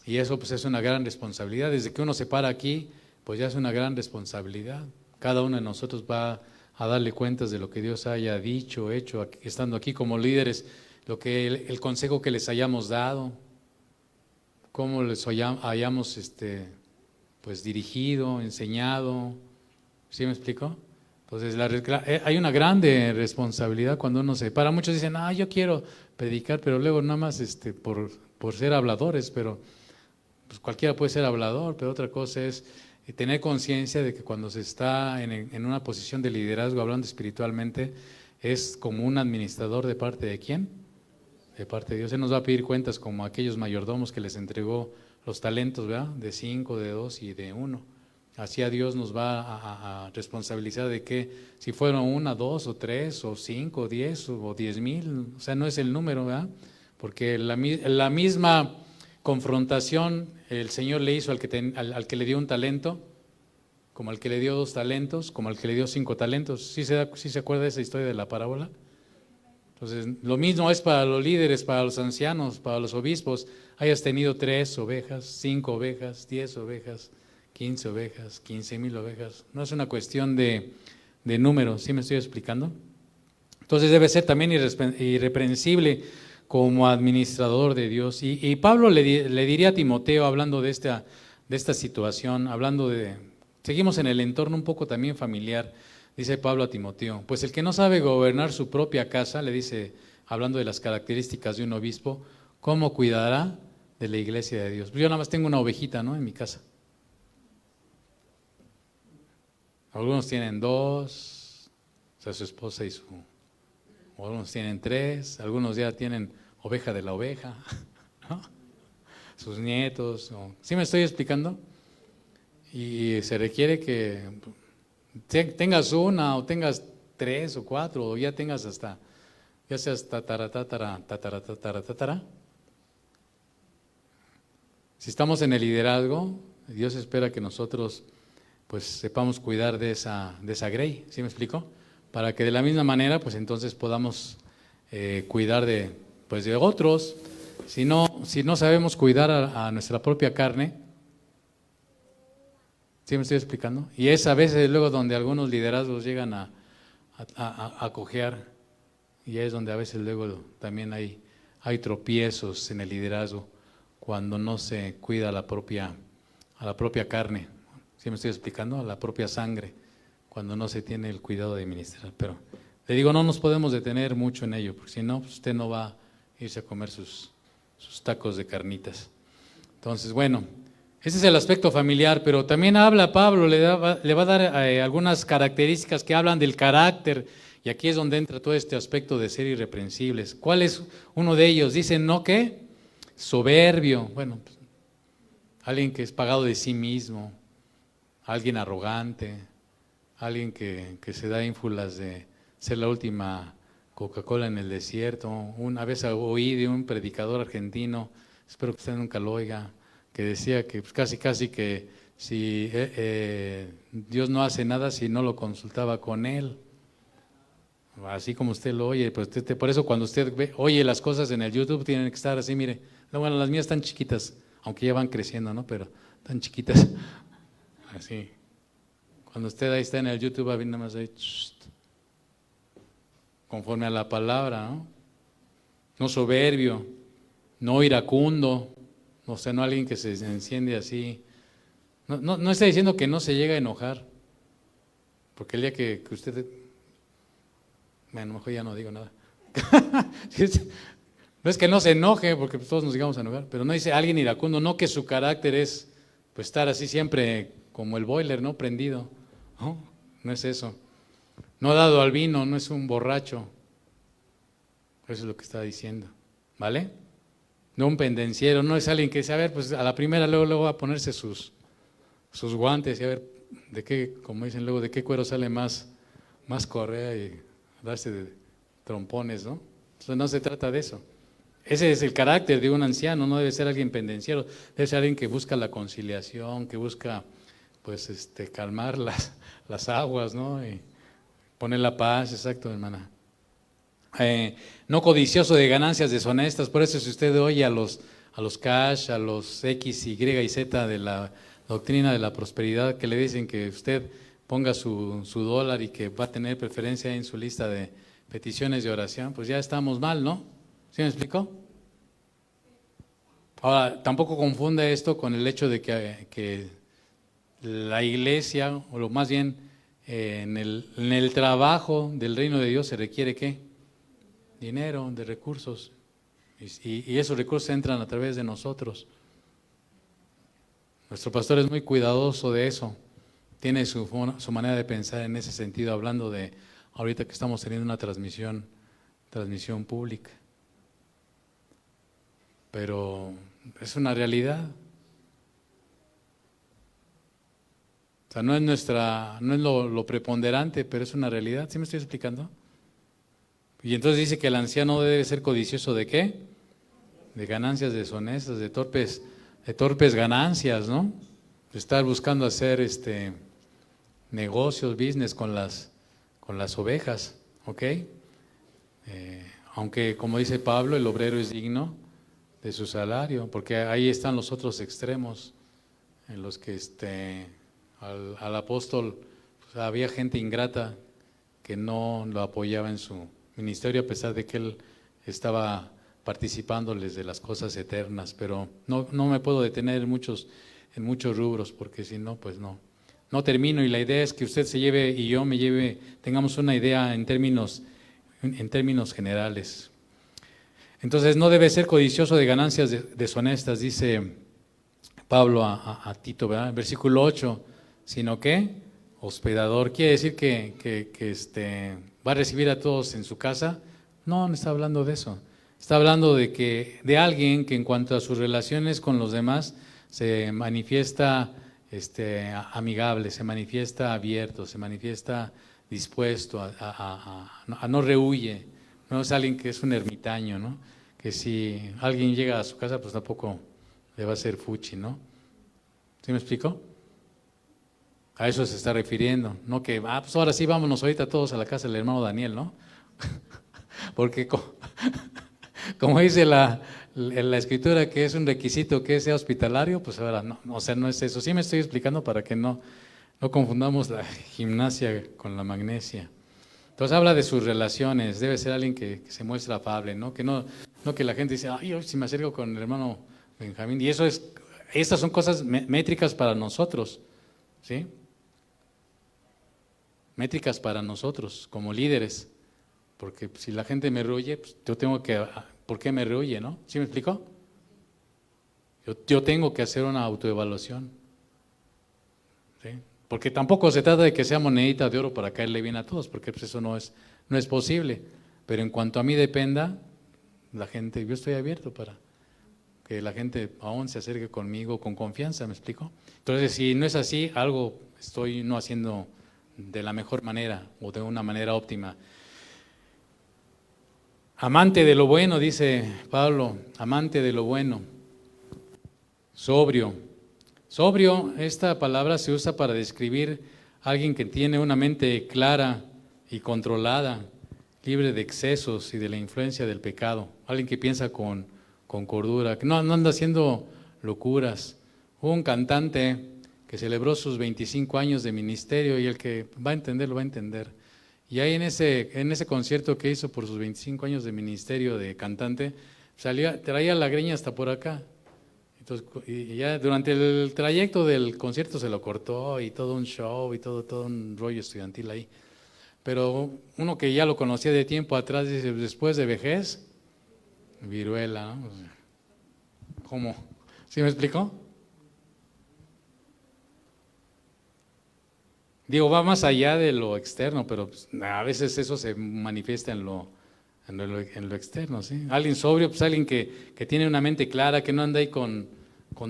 Y eso pues es una gran responsabilidad. Desde que uno se para aquí, pues ya es una gran responsabilidad. Cada uno de nosotros va a darle cuentas de lo que Dios haya dicho, hecho, estando aquí como líderes, lo que el consejo que les hayamos dado, cómo les hayamos pues dirigido, enseñado. ¿Sí me explico? Entonces hay una grande responsabilidad cuando uno se para. Muchos dicen, yo quiero predicar, pero luego nada más por ser habladores, pero pues cualquiera puede ser hablador, pero otra cosa es tener conciencia de que cuando se está en una posición de liderazgo, hablando espiritualmente, es como un administrador de parte de ¿quién? De parte de Dios. Él nos va a pedir cuentas como aquellos mayordomos que les entregó los talentos, ¿verdad? De 5, de 2 y de 1. Así a Dios nos va a responsabilizar de que si fueron 1, 2 o 3 o 5 o 10 o 10,000, o sea, no es el número, ¿verdad? Porque la misma confrontación el Señor le hizo al que le dio un talento, como al que le dio 2 talentos, como al que le dio 5 talentos. ¿Sí se acuerda de esa historia de la parábola? Entonces, lo mismo es para los líderes, para los ancianos, para los obispos. Hayas tenido 3 ovejas, 5 ovejas, 10 ovejas, 15 ovejas, 15,000 ovejas. No es una cuestión de número, ¿sí me estoy explicando? Entonces debe ser también irreprensible como administrador de Dios. Y Pablo le diría a Timoteo, hablando de esta situación, seguimos en el entorno un poco también familiar, dice Pablo a Timoteo, pues el que no sabe gobernar su propia casa, le dice, hablando de las características de un obispo, ¿cómo cuidará de la iglesia de Dios? Pues yo nada más tengo una ovejita, ¿no?, en mi casa. Algunos tienen 2, o sea, su esposa y algunos tienen 3, algunos ya tienen oveja de la oveja, ¿no? Sus nietos, ¿sí me estoy explicando? Y se requiere que tengas una o tengas 3 o 4 o ya tengas ya seas tatara. Si estamos en el liderazgo, Dios espera que nosotros pues sepamos cuidar de esa grey, ¿sí me explico? Para que de la misma manera pues entonces podamos cuidar de otros. si no sabemos cuidar a nuestra propia carne, ¿sí me estoy explicando? Y es a veces luego donde algunos liderazgos llegan a cojear, y es donde a veces luego también hay tropiezos en el liderazgo, cuando no se cuida a la propia carne. ¿Sí me estoy explicando? A la propia sangre, cuando no se tiene el cuidado de ministrar. Pero le digo, no nos podemos detener mucho en ello, porque si no, pues usted no va a irse a comer sus tacos de carnitas. Entonces, bueno, ese es el aspecto familiar, pero también habla Pablo, le va a dar algunas características que hablan del carácter, y aquí es donde entra todo este aspecto de ser irreprensibles. ¿Cuál es uno de ellos? Dice, ¿no qué? Soberbio. Bueno, pues, alguien que es pagado de sí mismo, alguien arrogante, alguien que se da ínfulas de ser la última Coca-Cola en el desierto. Una vez oí de un predicador argentino, espero que usted nunca lo oiga, que decía que pues, casi que si Dios no hace nada si no lo consultaba con Él. Así como usted lo oye, pues por eso cuando usted oye las cosas en el YouTube tienen que estar así, mire. Bueno, las mías están chiquitas, aunque ya van creciendo, ¿no? Pero están chiquitas, así. Cuando usted ahí está en el YouTube, va a ver nada más ahí, conforme a la palabra, ¿no? No soberbio, no iracundo, o sea, no alguien que se enciende así. No está diciendo que no se llega a enojar, porque el día que usted, bueno, mejor ya no digo nada. No es que no se enoje, porque todos nos llegamos a enojar, pero no dice alguien iracundo, no que su carácter es pues estar así siempre como el boiler, ¿no? Prendido. No es eso. No ha dado al vino, no es un borracho. Eso es lo que está diciendo, ¿vale? No un pendenciero, no es alguien que dice, a ver, pues a la primera luego va a ponerse sus guantes y a ver de qué, como dicen luego, de qué cuero sale más correa y darse de trompones, ¿no? Entonces no se trata de eso. Ese es el carácter de un anciano, no debe ser alguien pendenciero, debe ser alguien que busca la conciliación, que busca pues calmar las aguas, ¿no? Y poner la paz, exacto, hermana. No codicioso de ganancias deshonestas, por eso si usted oye a los cash, a los X, Y y Z de la doctrina de la prosperidad, que le dicen que usted ponga su dólar y que va a tener preferencia en su lista de peticiones de oración, pues ya estamos mal, ¿no? ¿Sí me explico? Ahora, tampoco confunda esto con el hecho de que la iglesia, o lo más bien en el trabajo del reino de Dios se requiere ¿qué? Dinero, de recursos, y esos recursos entran a través de nosotros. Nuestro pastor es muy cuidadoso de eso, tiene su manera de pensar en ese sentido, hablando de ahorita que estamos teniendo una transmisión pública. Pero es una realidad. O sea, no es lo preponderante, pero es una realidad. ¿Sí me estoy explicando? Y entonces dice que el anciano debe ser codicioso ¿de qué? De ganancias deshonestas, de torpes ganancias, ¿no? De estar buscando hacer negocios, business con las ovejas, ¿ok? Aunque como dice Pablo, el obrero es digno de su salario, porque ahí están los otros extremos, en los que al apóstol pues, había gente ingrata que no lo apoyaba en su ministerio, a pesar de que él estaba participándoles de las cosas eternas, pero no me puedo detener en muchos rubros, porque si no, pues no termino, y la idea es que usted se lleve y yo me lleve, tengamos una idea en términos generales. Entonces no debe ser codicioso de ganancias deshonestas, dice Pablo a Tito, ¿verdad? Versículo 8, sino que hospedador, quiere decir que va a recibir a todos en su casa. No está hablando de eso. Está hablando de alguien que en cuanto a sus relaciones con los demás se manifiesta amigable, se manifiesta abierto, se manifiesta dispuesto a no rehuye. No es alguien que es un ermitaño, ¿no? Que si alguien llega a su casa, pues tampoco le va a hacer fuchi, ¿no? ¿Sí me explico? A eso se está refiriendo, no que, pues ahora sí, vámonos ahorita todos a la casa del hermano Daniel, ¿no? Porque Como dice la escritura que es un requisito que sea hospitalario, pues ahora no, o sea, no es eso. Sí me estoy explicando para que no confundamos la gimnasia con la magnesia. Entonces habla de sus relaciones, debe ser alguien que se muestra afable, ¿no? Que no que la gente dice, ay, hoy si me acerco con el hermano Benjamín, y estas son cosas métricas para nosotros, ¿sí? Métricas para nosotros, como líderes, porque si la gente me rehuye, pues yo tengo que, ¿por qué me rehuye, no? ¿Sí me explico? Yo tengo que hacer una autoevaluación, ¿sí? Porque tampoco se trata de que sea monedita de oro para caerle bien a todos, porque pues eso no es posible. Pero en cuanto a mí dependa, la gente, yo estoy abierto para que la gente aún se acerque conmigo con confianza, ¿me explico? Entonces, si no es así, algo estoy no haciendo de la mejor manera o de una manera óptima. Amante de lo bueno, dice Pablo, amante de lo bueno, sobrio. Sobrio, esta palabra se usa para describir a alguien que tiene una mente clara y controlada, libre de excesos y de la influencia del pecado. Alguien que piensa con cordura, que no anda haciendo locuras. Hubo un cantante que celebró sus 25 años de ministerio y el que va a entender, lo va a entender. Y ahí en ese concierto que hizo por sus 25 años de ministerio de cantante, traía la greña hasta por acá. Entonces, y ya durante el trayecto del concierto se lo cortó y todo un show y todo un rollo estudiantil ahí. Pero uno que ya lo conocía de tiempo atrás dice, después de vejez, viruela, ¿no? ¿Cómo? ¿Sí me explicó? Digo, va más allá de lo externo, pero pues, a veces eso se manifiesta en lo externo, ¿sí? Alguien sobrio, pues alguien que tiene una mente clara, que no anda ahí con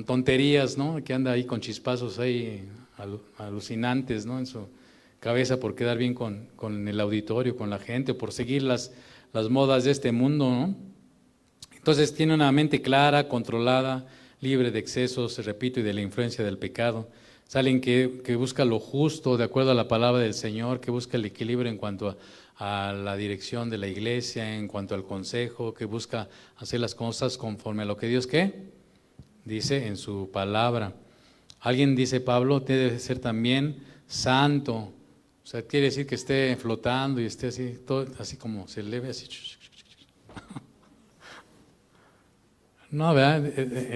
tonterías, ¿no? Que anda ahí con chispazos ahí alucinantes, ¿no? En su cabeza por quedar bien con el auditorio, con la gente, por seguir las modas de este mundo, ¿no? Entonces tiene una mente clara, controlada, libre de excesos, repito, y de la influencia del pecado. Es alguien que busca lo justo de acuerdo a la palabra del Señor, que busca el equilibrio en cuanto a la dirección de la iglesia, en cuanto al consejo, que busca hacer las cosas conforme a lo que Dios, ¿qué? Dice en su palabra. Alguien, dice Pablo, debe ser también santo. O sea, quiere decir que esté flotando y esté así, todo, así como se eleve así. No, ¿verdad?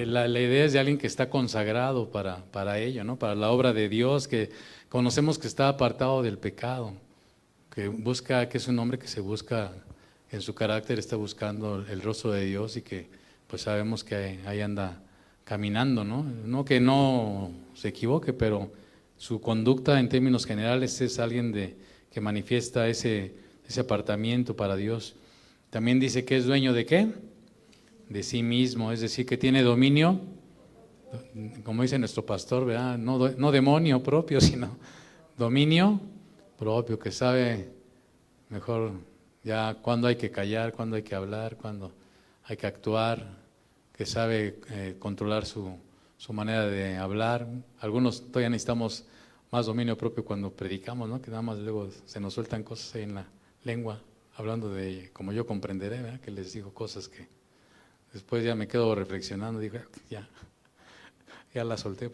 La idea es de alguien que está consagrado para ello, ¿no? Para la obra de Dios, que conocemos que está apartado del pecado, que es un hombre que se busca, en su carácter está buscando el rostro de Dios y que pues sabemos que ahí anda caminando, ¿no? No que no se equivoque, pero su conducta en términos generales es alguien que manifiesta ese apartamiento para Dios. También dice que es dueño de ¿qué? De sí mismo, es decir, que tiene dominio, como dice nuestro pastor, ¿verdad? No demonio propio, sino dominio propio, que sabe mejor ya cuándo hay que callar, cuándo hay que hablar, cuándo hay que actuar, que sabe controlar su manera de hablar. Algunos todavía necesitamos más dominio propio cuando predicamos, ¿no? Que nada más luego se nos sueltan cosas ahí en la lengua, hablando de, como yo comprenderé, ¿verdad? Que les digo cosas que después ya me quedo reflexionando, digo, ya la solté,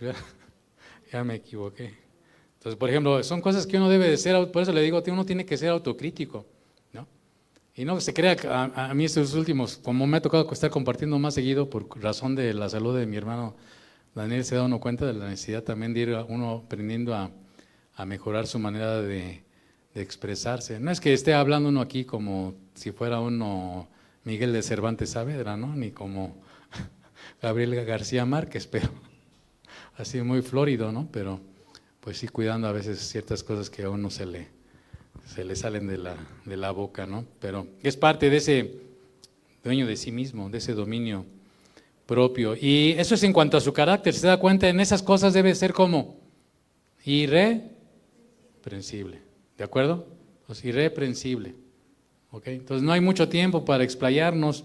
ya me equivoqué. Entonces, por ejemplo, son cosas que uno debe de ser, por eso le digo, uno tiene que ser autocrítico, ¿no? Y no se crea que a mí estos últimos, como me ha tocado estar compartiendo más seguido por razón de la salud de mi hermano Daniel, se da uno cuenta de la necesidad también de ir uno aprendiendo a mejorar su manera de expresarse. No es que esté hablando uno aquí como si fuera uno Miguel de Cervantes Saavedra, ¿no? Ni como Gabriel García Márquez, pero así muy florido, ¿no? Pero pues sí cuidando a veces ciertas cosas que a uno se le salen de la boca, ¿no? Pero es parte de ese dueño de sí mismo, de ese dominio propio. Y eso es en cuanto a su carácter. ¿Se da cuenta? En esas cosas debe ser como irreprensible. ¿De acuerdo? Pues irreprensible. ¿Okay? Entonces no hay mucho tiempo para explayarnos,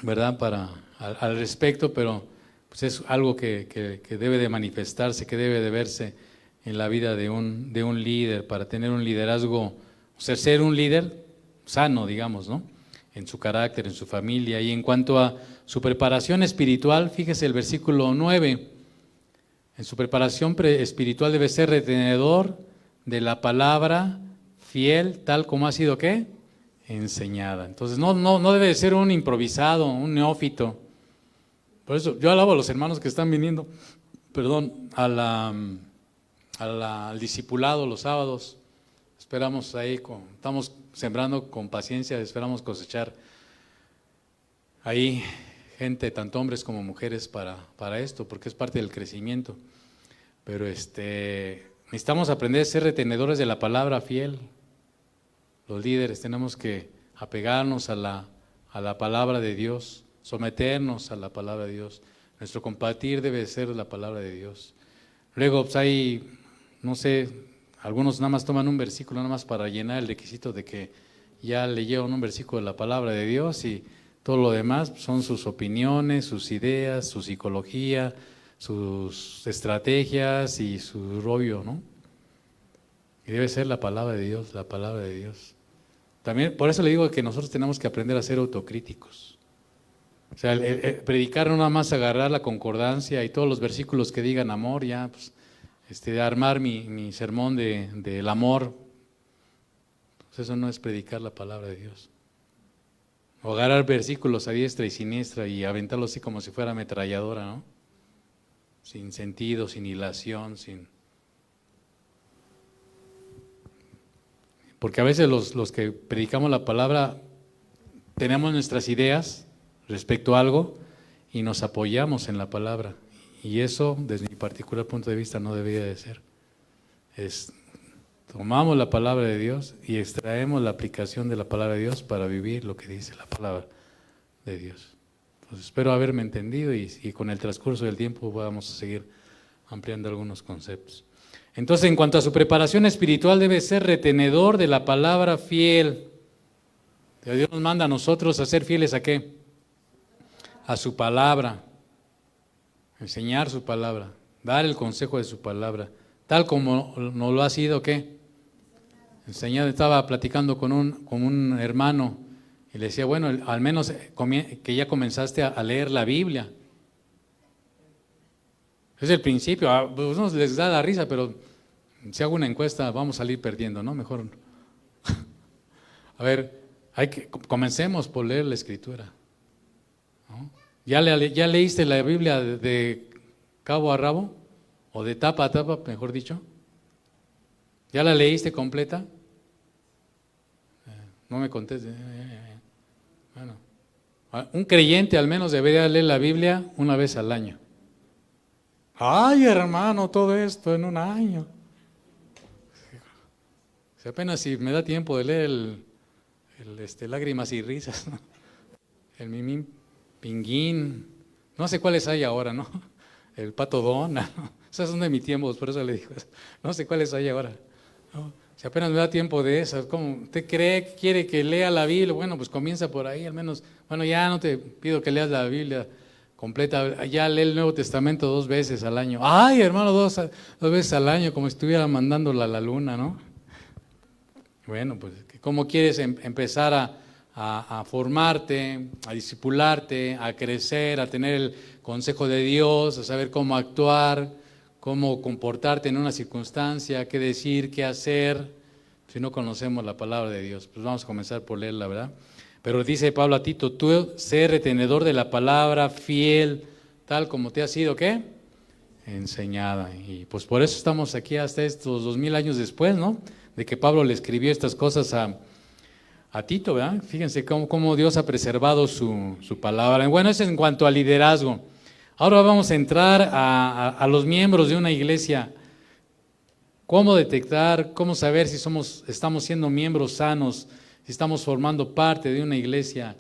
¿verdad? Al respecto, pero pues es algo que debe de manifestarse, que debe de verse en la vida de un líder, para tener un liderazgo, o sea, ser un líder sano, digamos, ¿no? en su carácter, en su familia. Y en cuanto a su preparación espiritual, fíjese el versículo 9. En su preparación espiritual debe ser retenedor de la palabra, fiel, tal como ha sido, ¿qué? Enseñada. Entonces no debe ser un improvisado, un neófito. Por eso yo alabo a los hermanos que están viniendo, al discipulado los sábados. Esperamos ahí, estamos sembrando con paciencia, esperamos cosechar ahí gente, tanto hombres como mujeres, para esto, porque es parte del crecimiento. Pero necesitamos aprender a ser retenedores de la palabra fiel. Los líderes tenemos que apegarnos a la palabra de Dios, someternos a la palabra de Dios. Nuestro compartir debe ser la palabra de Dios. Luego pues hay, no sé, algunos nada más toman un versículo nada más para llenar el requisito de que ya leyeron un versículo de la palabra de Dios, y todo lo demás son sus opiniones, sus ideas, su psicología, sus estrategias y su rollo, ¿no? Y debe ser la palabra de Dios, la palabra de Dios. También, por eso le digo que nosotros tenemos que aprender a ser autocríticos. O sea, predicar no nada más agarrar la concordancia y todos los versículos que digan amor, ya, pues, armar mi sermón del amor. Pues eso no es predicar la palabra de Dios. O agarrar versículos a diestra y siniestra y aventarlos así como si fuera ametralladora, ¿no? Sin sentido, sin hilación, Porque a veces los que predicamos la palabra tenemos nuestras ideas respecto a algo y nos apoyamos en la palabra. Y eso, desde mi particular punto de vista, no debería de ser. Tomamos la palabra de Dios y extraemos la aplicación de la palabra de Dios para vivir lo que dice la palabra de Dios. Entonces, espero haberme entendido y con el transcurso del tiempo vamos a seguir ampliando algunos conceptos. Entonces, en cuanto a su preparación espiritual, debe ser retenedor de la palabra fiel. Dios nos manda a nosotros a ser fieles ¿a qué? A su palabra, enseñar su palabra, dar el consejo de su palabra, tal como nos lo ha sido, ¿qué? Enseñado. Estaba platicando con un hermano y le decía, bueno, al menos que ya comenzaste a leer la Biblia. Es el principio, a unos les da la risa, pero si hago una encuesta vamos a salir perdiendo, ¿no? Mejor. A ver, comencemos por leer la Escritura, ¿no? ¿Ya leíste la Biblia de cabo a rabo? ¿O de tapa a tapa, mejor dicho? ¿Ya la leíste completa? No me contestes. Bueno, un creyente al menos debería leer la Biblia una vez al año. Ay, hermano, todo esto en un año. Si apenas si me da tiempo de leer Lágrimas y Risas, ¿no? El Mimín Pinguín, no sé cuáles hay ahora, ¿no? El Pato Donald, ¿no? Esas son de mi tiempo, por eso le digo, no sé cuáles hay ahora, ¿no? Si apenas me da tiempo de esas, ¿cómo usted quiere que lea la Biblia? Bueno, pues comienza por ahí, al menos, bueno, ya no te pido que leas la Biblia completa, ya lee el Nuevo Testamento 2 veces al año. Ay, hermano, dos veces al año, como si estuviera mandándola a la luna, ¿no? Bueno, pues, ¿cómo quieres empezar a formarte, a discipularte, a crecer, a tener el consejo de Dios, a saber cómo actuar, cómo comportarte en una circunstancia, qué decir, qué hacer, si no conocemos la palabra de Dios? Pues vamos a comenzar por leerla, ¿verdad? Pero dice Pablo a Tito, tú sé retenedor de la palabra, fiel, tal como te ha sido, ¿qué? Enseñada. Y pues por eso estamos aquí hasta estos 2000 años después, ¿no? De que Pablo le escribió estas cosas a Tito, ¿verdad? Fíjense cómo Dios ha preservado su palabra. Bueno, eso es en cuanto al liderazgo. Ahora vamos a entrar a los miembros de una iglesia. ¿Cómo detectar, cómo saber si estamos siendo miembros sanos, si estamos formando parte de una iglesia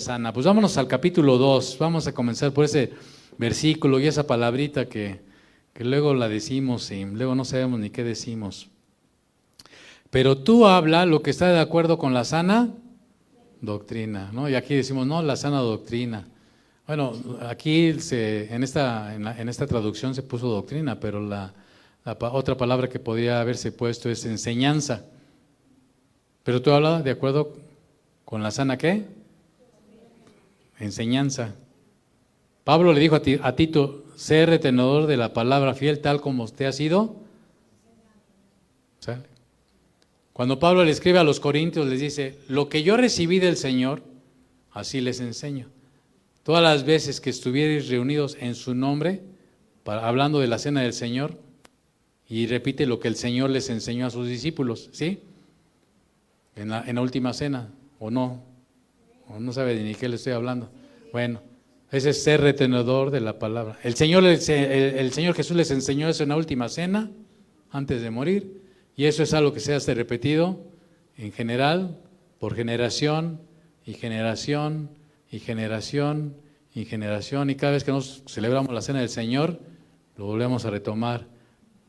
sana? Pues vámonos al capítulo 2, vamos a comenzar por ese versículo y esa palabrita que luego la decimos y luego no sabemos ni qué decimos. Pero tú habla lo que está de acuerdo con la sana doctrina, ¿no? Y aquí decimos, no, la sana doctrina. Bueno, aquí en esta traducción se puso doctrina, pero la otra palabra que podría haberse puesto es enseñanza. Pero tú hablas de acuerdo ¿Con la sana qué? Enseñanza. Pablo le dijo a Tito, sé retenedor de la palabra fiel tal como usted ha sido. ¿Sale? Cuando Pablo le escribe a los corintios, les dice, lo que yo recibí del Señor, así les enseño. Todas las veces que estuvierais reunidos en su nombre, hablando de la cena del Señor, y repite lo que el Señor les enseñó a sus discípulos, ¿sí? En la última cena, ¿o no? ¿O no sabe ni qué le estoy hablando? Bueno, ese es ser retenedor de la palabra. El Señor Jesús les enseñó eso en la última cena, antes de morir, y eso es algo que se hace repetido en general, por generación, y generación, y generación, y generación, y cada vez que nos celebramos la cena del Señor, lo volvemos a retomar.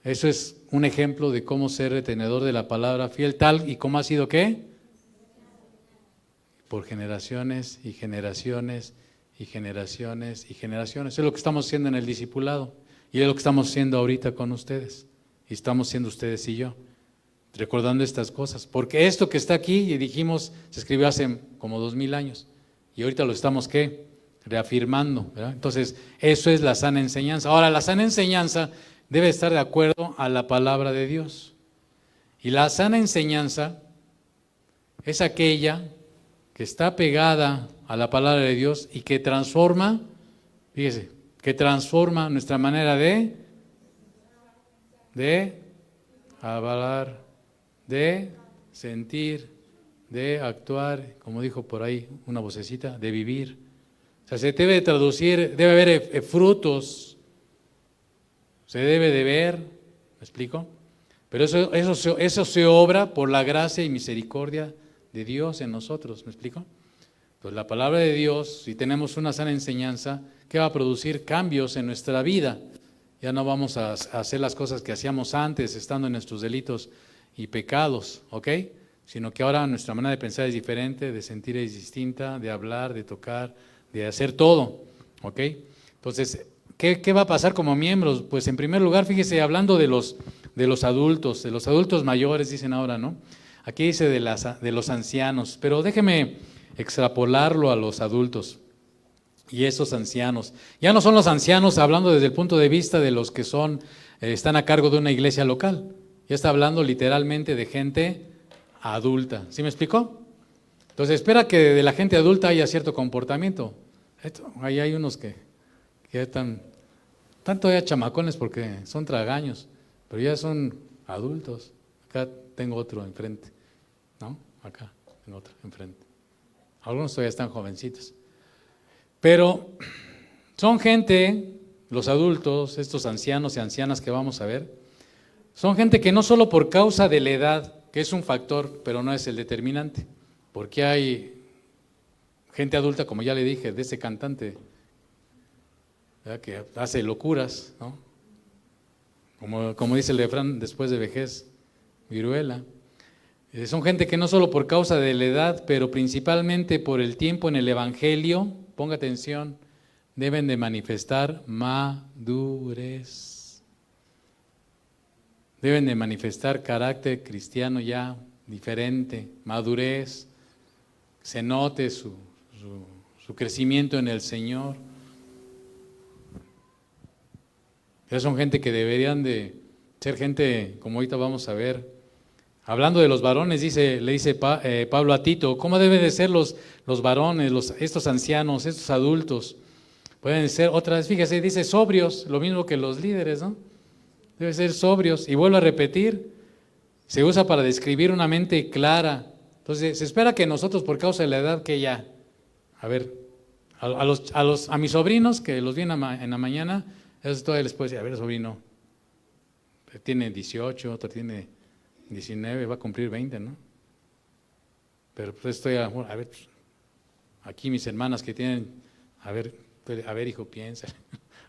Eso es un ejemplo de cómo ser retenedor de la palabra fiel, tal y como ha sido ¿qué? Por generaciones y generaciones y generaciones y generaciones. Eso es lo que estamos haciendo en el discipulado y es lo que estamos haciendo ahorita con ustedes. Y estamos siendo ustedes y yo, recordando estas cosas. Porque esto que está aquí, y dijimos, se escribió hace como 2000 años. Y ahorita lo estamos ¿qué? Reafirmando, ¿verdad? Entonces, eso es la sana enseñanza. Ahora, la sana enseñanza debe estar de acuerdo a la palabra de Dios. Y la sana enseñanza es aquella que está pegada a la palabra de Dios y que transforma, fíjese, que transforma nuestra manera de hablar, de sentir, de actuar, como dijo por ahí una vocecita, de vivir. O sea, se debe traducir, debe haber frutos, se debe de ver, ¿me explico? Pero eso se obra por la gracia y misericordia de Dios en nosotros, ¿me explico? Pues la palabra de Dios, si tenemos una sana enseñanza, ¿qué va a producir? Cambios en nuestra vida. Ya no vamos a hacer las cosas que hacíamos antes, estando en nuestros delitos y pecados, ¿ok? Sino que ahora nuestra manera de pensar es diferente, de sentir es distinta, de hablar, de tocar, de hacer todo, ¿ok? Entonces, ¿qué va a pasar como miembros? Pues en primer lugar, fíjese, hablando de los adultos mayores, dicen ahora, ¿no? Aquí dice de los ancianos, pero déjeme extrapolarlo a los adultos y esos ancianos. Ya no son los ancianos hablando desde el punto de vista de los que están a cargo de una iglesia local. Ya está hablando literalmente de gente adulta. ¿Sí me explicó? Entonces espera que de la gente adulta haya cierto comportamiento. Ahí hay unos que ya están todavía chamacones porque son tragaños, pero ya son adultos. Acá tengo otro enfrente, ¿no? Acá tengo otro enfrente. Algunos todavía están jovencitos. Pero son gente, los adultos, estos ancianos y ancianas que vamos a ver, son gente que no solo por causa de la edad, que es un factor, pero no es el determinante, porque hay gente adulta, como ya le dije, de ese cantante, ¿verdad? Que hace locuras, ¿no? Como dice el refrán, después de vejez, viruela. Son gente que no solo por causa de la edad, pero principalmente por el tiempo en el Evangelio, ponga atención, deben de manifestar madurez. Deben de manifestar carácter cristiano ya diferente, madurez, se note su crecimiento en el Señor. Esas son gente que deberían de ser gente, como ahorita vamos a ver. Hablando de los varones, le dice Pablo a Tito, ¿cómo deben de ser los varones, estos ancianos, estos adultos? Pueden ser, otra vez, fíjese, dice sobrios, lo mismo que los líderes, ¿no? Deben ser sobrios. Y vuelvo a repetir, se usa para describir una mente clara. Entonces, se espera que nosotros, por causa de la edad que ya, a ver, a mis sobrinos, que los vi en la mañana, eso todavía les puedo decir, a ver, sobrino, tiene 18, otro tiene 19, va a cumplir 20, ¿no? Pero pues estoy a ver, aquí mis hermanas que tienen, a ver, hijo, piensa,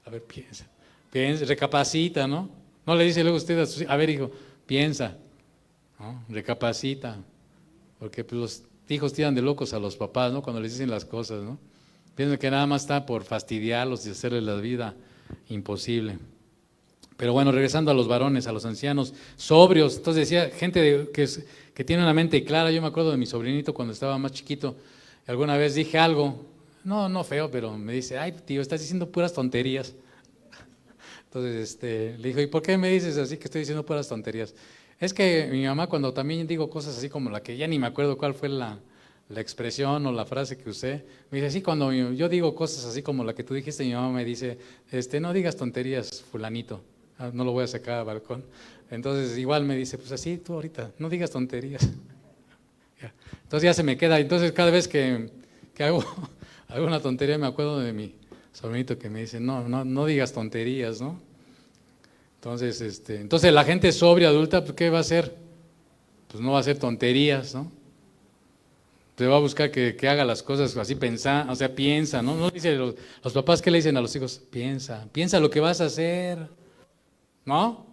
a ver, piensa, recapacita, ¿no? No le dice luego usted a ver, hijo, piensa, ¿no? Recapacita, porque pues, los hijos tiran de locos a los papás, ¿no? Cuando les dicen las cosas, ¿no? Piensan que nada más está por fastidiarlos y hacerles la vida imposible. Pero bueno, regresando a los varones, a los ancianos, sobrios. Entonces decía, que tiene una mente clara. Yo me acuerdo de mi sobrinito cuando estaba más chiquito. Alguna vez dije algo, no feo, pero me dice, ay tío, estás diciendo puras tonterías. Entonces le dijo, ¿y por qué me dices así que estoy diciendo puras tonterías? Es que mi mamá cuando también digo cosas así como la que ya ni me acuerdo cuál fue la expresión o la frase que usé, me dice, sí, cuando yo digo cosas así como la que tú dijiste, mi mamá me dice, no digas tonterías, fulanito, no lo voy a sacar al balcón. Entonces igual me dice, pues así tú ahorita, no digas tonterías. Ya. Entonces ya se me queda, entonces cada vez que hago alguna tontería me acuerdo de mi sobrinito que me dice, no digas tonterías, ¿no? Entonces la gente sobria, adulta, pues ¿qué va a hacer? Pues no va a hacer tonterías, ¿no? Te va a buscar que haga las cosas así pensando, o sea, piensa, ¿no? No dice los papás, ¿qué le dicen a los hijos? Piensa lo que vas a hacer, ¿no?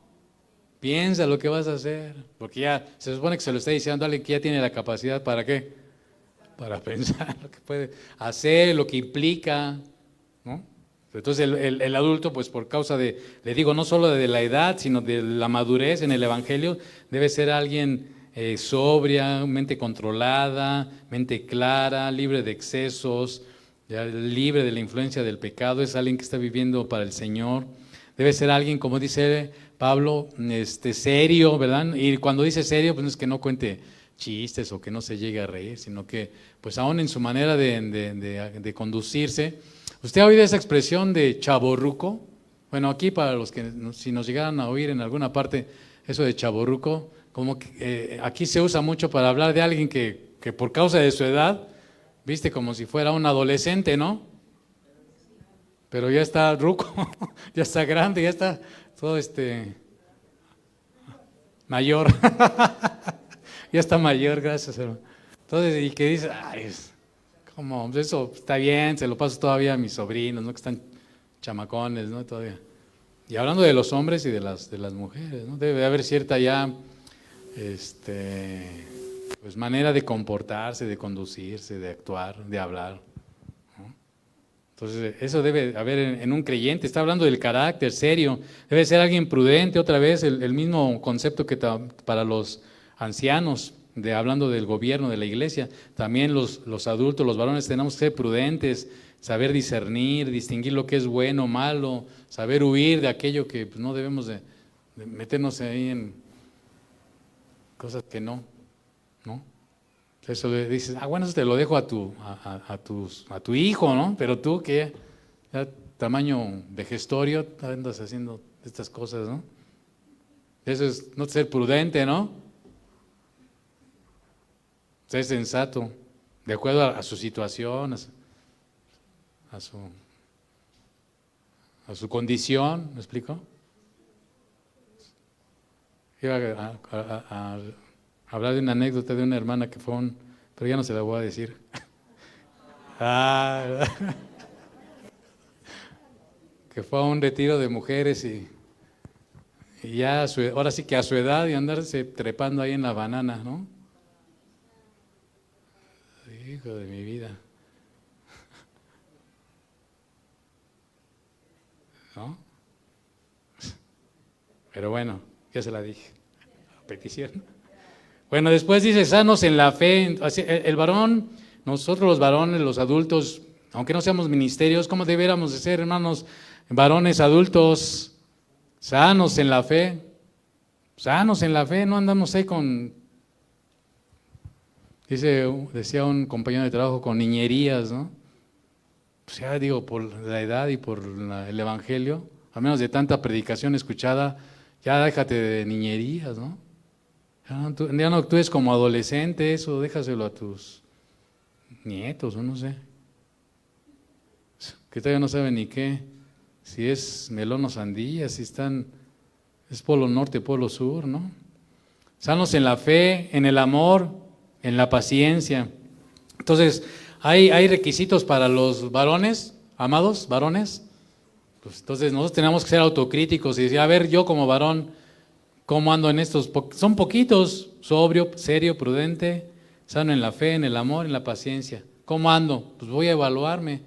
Piensa lo que vas a hacer, porque ya se supone que se lo está diciendo a alguien que ya tiene la capacidad, ¿para qué? Para pensar lo que puede hacer, lo que implica, ¿no? Entonces el adulto, pues por causa le digo, no solo de la edad, sino de la madurez en el Evangelio, debe ser alguien sobria, mente controlada, mente clara, libre de excesos, ya, libre de la influencia del pecado, es alguien que está viviendo para el Señor. Debe ser alguien, como dice Pablo, serio, ¿verdad? Y cuando dice serio, pues no es que no cuente chistes o que no se llegue a reír, sino que pues aún en su manera de conducirse. ¿Usted ha oído esa expresión de chavorruco? Bueno, aquí para los que si nos llegaran a oír en alguna parte eso de chavorruco, como que aquí se usa mucho para hablar de alguien que por causa de su edad, viste, como si fuera un adolescente, ¿no? Pero ya está ruco, ya está grande, ya está todo mayor. Ya está mayor, gracias, hermano. Entonces, y que dice, ay, como, eso está bien, se lo paso todavía a mis sobrinos, ¿no? Que están chamacones, ¿no? Todavía. Y hablando de los hombres y de las mujeres, ¿no? Debe haber cierta ya, pues manera de comportarse, de conducirse, de actuar, de hablar, ¿no? Entonces, eso debe haber en un creyente. Está hablando del carácter serio. Debe ser alguien prudente, otra vez, el mismo concepto que para los ancianos, hablando del gobierno de la iglesia. También los adultos, los varones, tenemos que ser prudentes, saber discernir, distinguir lo que es bueno o malo, saber huir de aquello que pues, no debemos de meternos ahí en cosas que no. Eso le dices, bueno, eso te lo dejo a tu hijo, ¿no? Pero tú que ya tamaño vejestorio, andas haciendo estas cosas, ¿no? Eso es no ser prudente, ¿no? Ser sensato, de acuerdo a su situación, a su condición, ¿me explico? Iba a hablar de una anécdota de una hermana que fue pero ya no se la voy a decir. Que fue a un retiro de mujeres y ya ahora sí que a su edad y andarse trepando ahí en la banana, ¿no? Hijo de mi vida. ¿No? Pero bueno, ya se la dije. A petición. Bueno, después dice sanos en la fe. El varón, nosotros los varones, los adultos, aunque no seamos ministerios, ¿cómo debiéramos de ser, hermanos, varones adultos, sanos en la fe? Sanos en la fe, no andamos ahí decía un compañero de trabajo, con niñerías, ¿no? Pues ya digo, por la edad y por el evangelio, a menos de tanta predicación escuchada, ya déjate de niñerías, ¿no? Ya no actúes como adolescente, eso déjaselo a tus nietos o no sé. Que todavía no saben ni qué, si es melón o sandía, si es polo norte, polo sur, ¿no? Sanos en la fe, en el amor, en la paciencia. Entonces, hay requisitos para los varones, amados varones. Pues entonces nosotros tenemos que ser autocríticos y decir, a ver, yo como varón, ¿cómo ando en estos? Son poquitos, sobrio, serio, prudente, sano en la fe, en el amor, en la paciencia. ¿Cómo ando? Pues voy a evaluarme.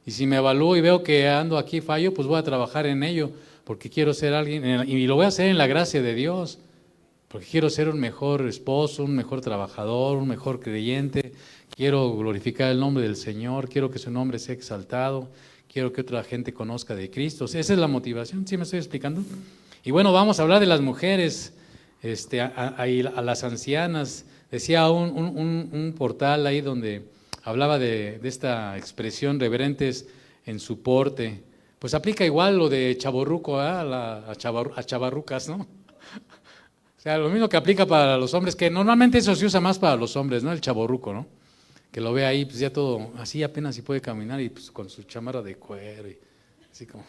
Y si me evalúo y veo que ando aquí fallo, pues voy a trabajar en ello. porque quiero ser alguien, y lo voy a hacer en la gracia de Dios, porque quiero ser un mejor esposo, un mejor trabajador, un mejor creyente, quiero glorificar el nombre del Señor, quiero que su nombre sea exaltado, quiero que otra gente conozca de Cristo. Esa es la motivación, ¿sí me estoy explicando? Y bueno, vamos a hablar de las mujeres, a las ancianas. Decía un portal ahí donde hablaba de esta expresión, reverentes en su porte. Pues aplica igual lo de chavorruco, a chavarrucas, ¿no? O sea, lo mismo que aplica para los hombres, que normalmente eso se usa más para los hombres, ¿no? El chavorruco, ¿no? Que lo ve ahí, pues ya todo, así apenas si puede caminar y pues con su chamarra de cuero y así como,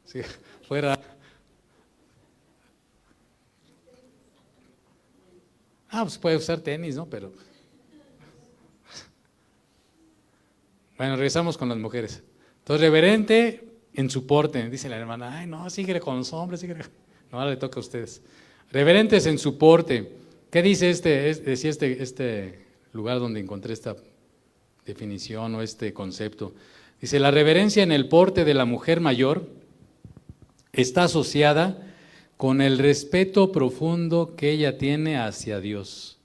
si fuera. Pues puede usar tenis, ¿no? Pero bueno, regresamos con las mujeres. Entonces, reverente en su porte, dice la hermana, ay no, síguele con los hombres, síguele. No, ahora le toca a ustedes. Reverentes en su porte. ¿Qué dice decía este lugar donde encontré esta definición o este concepto? Dice, la reverencia en el porte de la mujer mayor está asociada con el respeto profundo que ella tiene hacia Dios.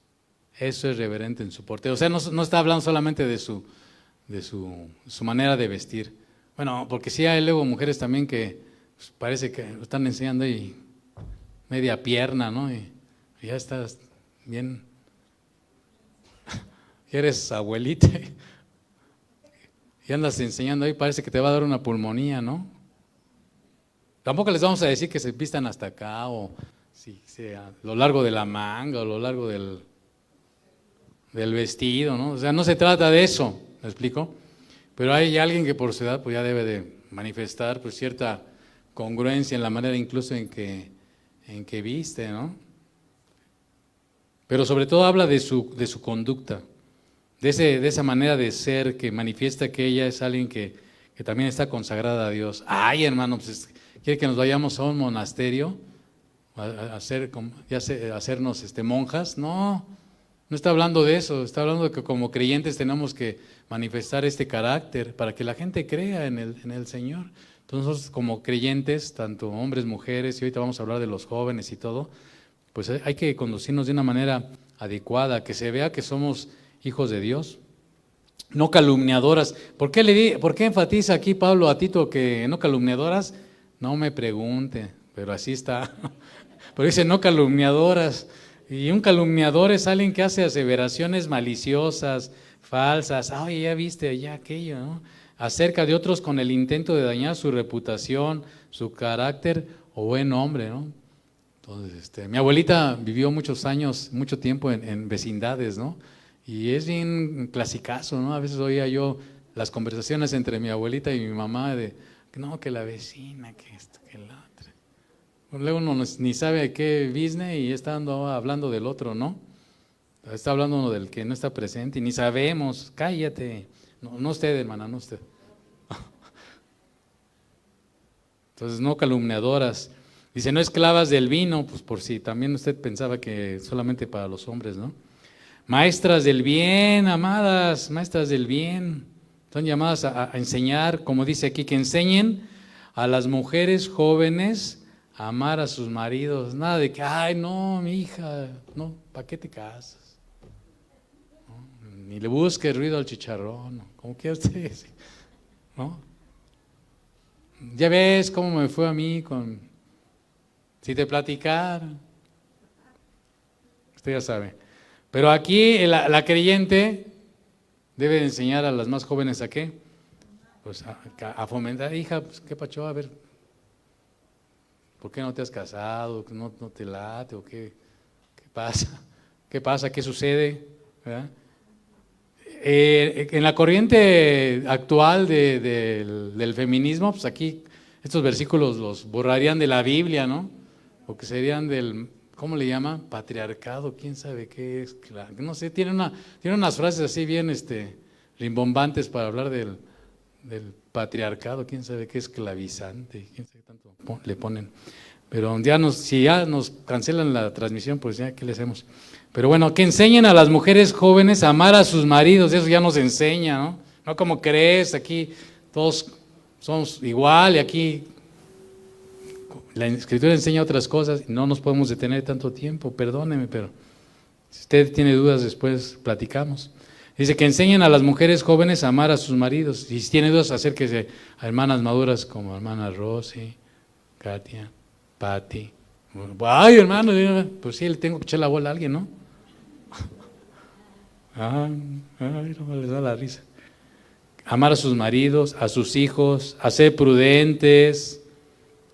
Eso es reverente en su porte. O sea, no está hablando solamente de su manera de vestir. Bueno, porque sí hay luego mujeres también que pues, parece que lo están enseñando ahí media pierna, ¿no? Y ya estás bien, eres abuelita y andas enseñando ahí, parece que te va a dar una pulmonía, ¿no? Tampoco les vamos a decir que se vistan hasta acá o si sea lo largo de la manga o lo largo del vestido, ¿no? O sea, no se trata de eso, ¿me explico? Pero hay alguien que por su edad pues ya debe de manifestar pues cierta congruencia en la manera incluso en que viste, ¿no? Pero sobre todo habla de su conducta, de esa manera de ser que manifiesta que ella es alguien que también está consagrada a Dios. Ay, hermano, pues ¿quiere que nos vayamos a un monasterio a hacernos monjas? No está hablando de eso, está hablando de que como creyentes tenemos que manifestar este carácter para que la gente crea en el Señor. Entonces nosotros como creyentes, tanto hombres, mujeres, y ahorita vamos a hablar de los jóvenes y todo, pues hay que conducirnos de una manera adecuada, que se vea que somos hijos de Dios, no calumniadoras. ¿Por qué enfatiza aquí Pablo a Tito que no calumniadoras? No me pregunte, pero así está. Pero dice no calumniadoras. Y un calumniador es alguien que hace aseveraciones maliciosas, falsas. Oye, ya viste, ya aquello, ¿no? Acerca de otros con el intento de dañar su reputación, su carácter o buen nombre, ¿no? Entonces, mi abuelita vivió muchos años, mucho tiempo en vecindades, ¿no? Y es bien clasicazo, ¿no? A veces oía yo las conversaciones entre mi abuelita y mi mamá de, no, que la vecina, que esto, que la otra. Luego uno ni sabe de qué business y está hablando del otro, ¿no? Está hablando uno del que no está presente y ni sabemos, cállate. No usted, hermana, no usted. Entonces, no calumniadoras. Dice, no esclavas del vino, pues por si también usted pensaba que solamente para los hombres, ¿no? Maestras del bien, amadas, maestras del bien. Son llamadas a enseñar, como dice aquí, que enseñen a las mujeres jóvenes a amar a sus maridos. Nada de que, ay, no, mi hija, no, ¿para qué te casas? Ni le busque ruido al chicharrón, ¿no? Como quiera usted decir, ¿no? Ya ves cómo me fue a mí si te platicara. Usted ya sabe. Pero aquí la creyente debe enseñar a las más jóvenes ¿a qué? Pues a fomentar, hija, pues qué pacho, a ver, ¿por qué no te has casado? ¿No te late? ¿O qué pasa? ¿Qué pasa? ¿Qué sucede? ¿Verdad? En la corriente actual del feminismo, pues aquí estos versículos los borrarían de la Biblia, ¿no? O que serían del, ¿cómo le llama? Patriarcado, quién sabe qué es, no sé, tiene unas frases así bien rimbombantes para hablar del patriarcado, quién sabe qué esclavizante, quién sabe qué tanto le ponen. Pero si ya nos cancelan la transmisión, pues ya, ¿qué le hacemos? Pero bueno, que enseñen a las mujeres jóvenes a amar a sus maridos, eso ya nos enseña, ¿no? No como crees, aquí todos somos igual y aquí La Escritura enseña otras cosas, no nos podemos detener tanto tiempo, perdóneme, pero si usted tiene dudas después platicamos. Dice que enseñen a las mujeres jóvenes a amar a sus maridos. Y si tiene dudas, acérquese a hermanas maduras como hermana Rosy, Katia, Patti. Ay, hermano, pues sí, le tengo que echar la bola a alguien, ¿no? Ay, no les da la risa. Amar a sus maridos, a sus hijos, a ser prudentes,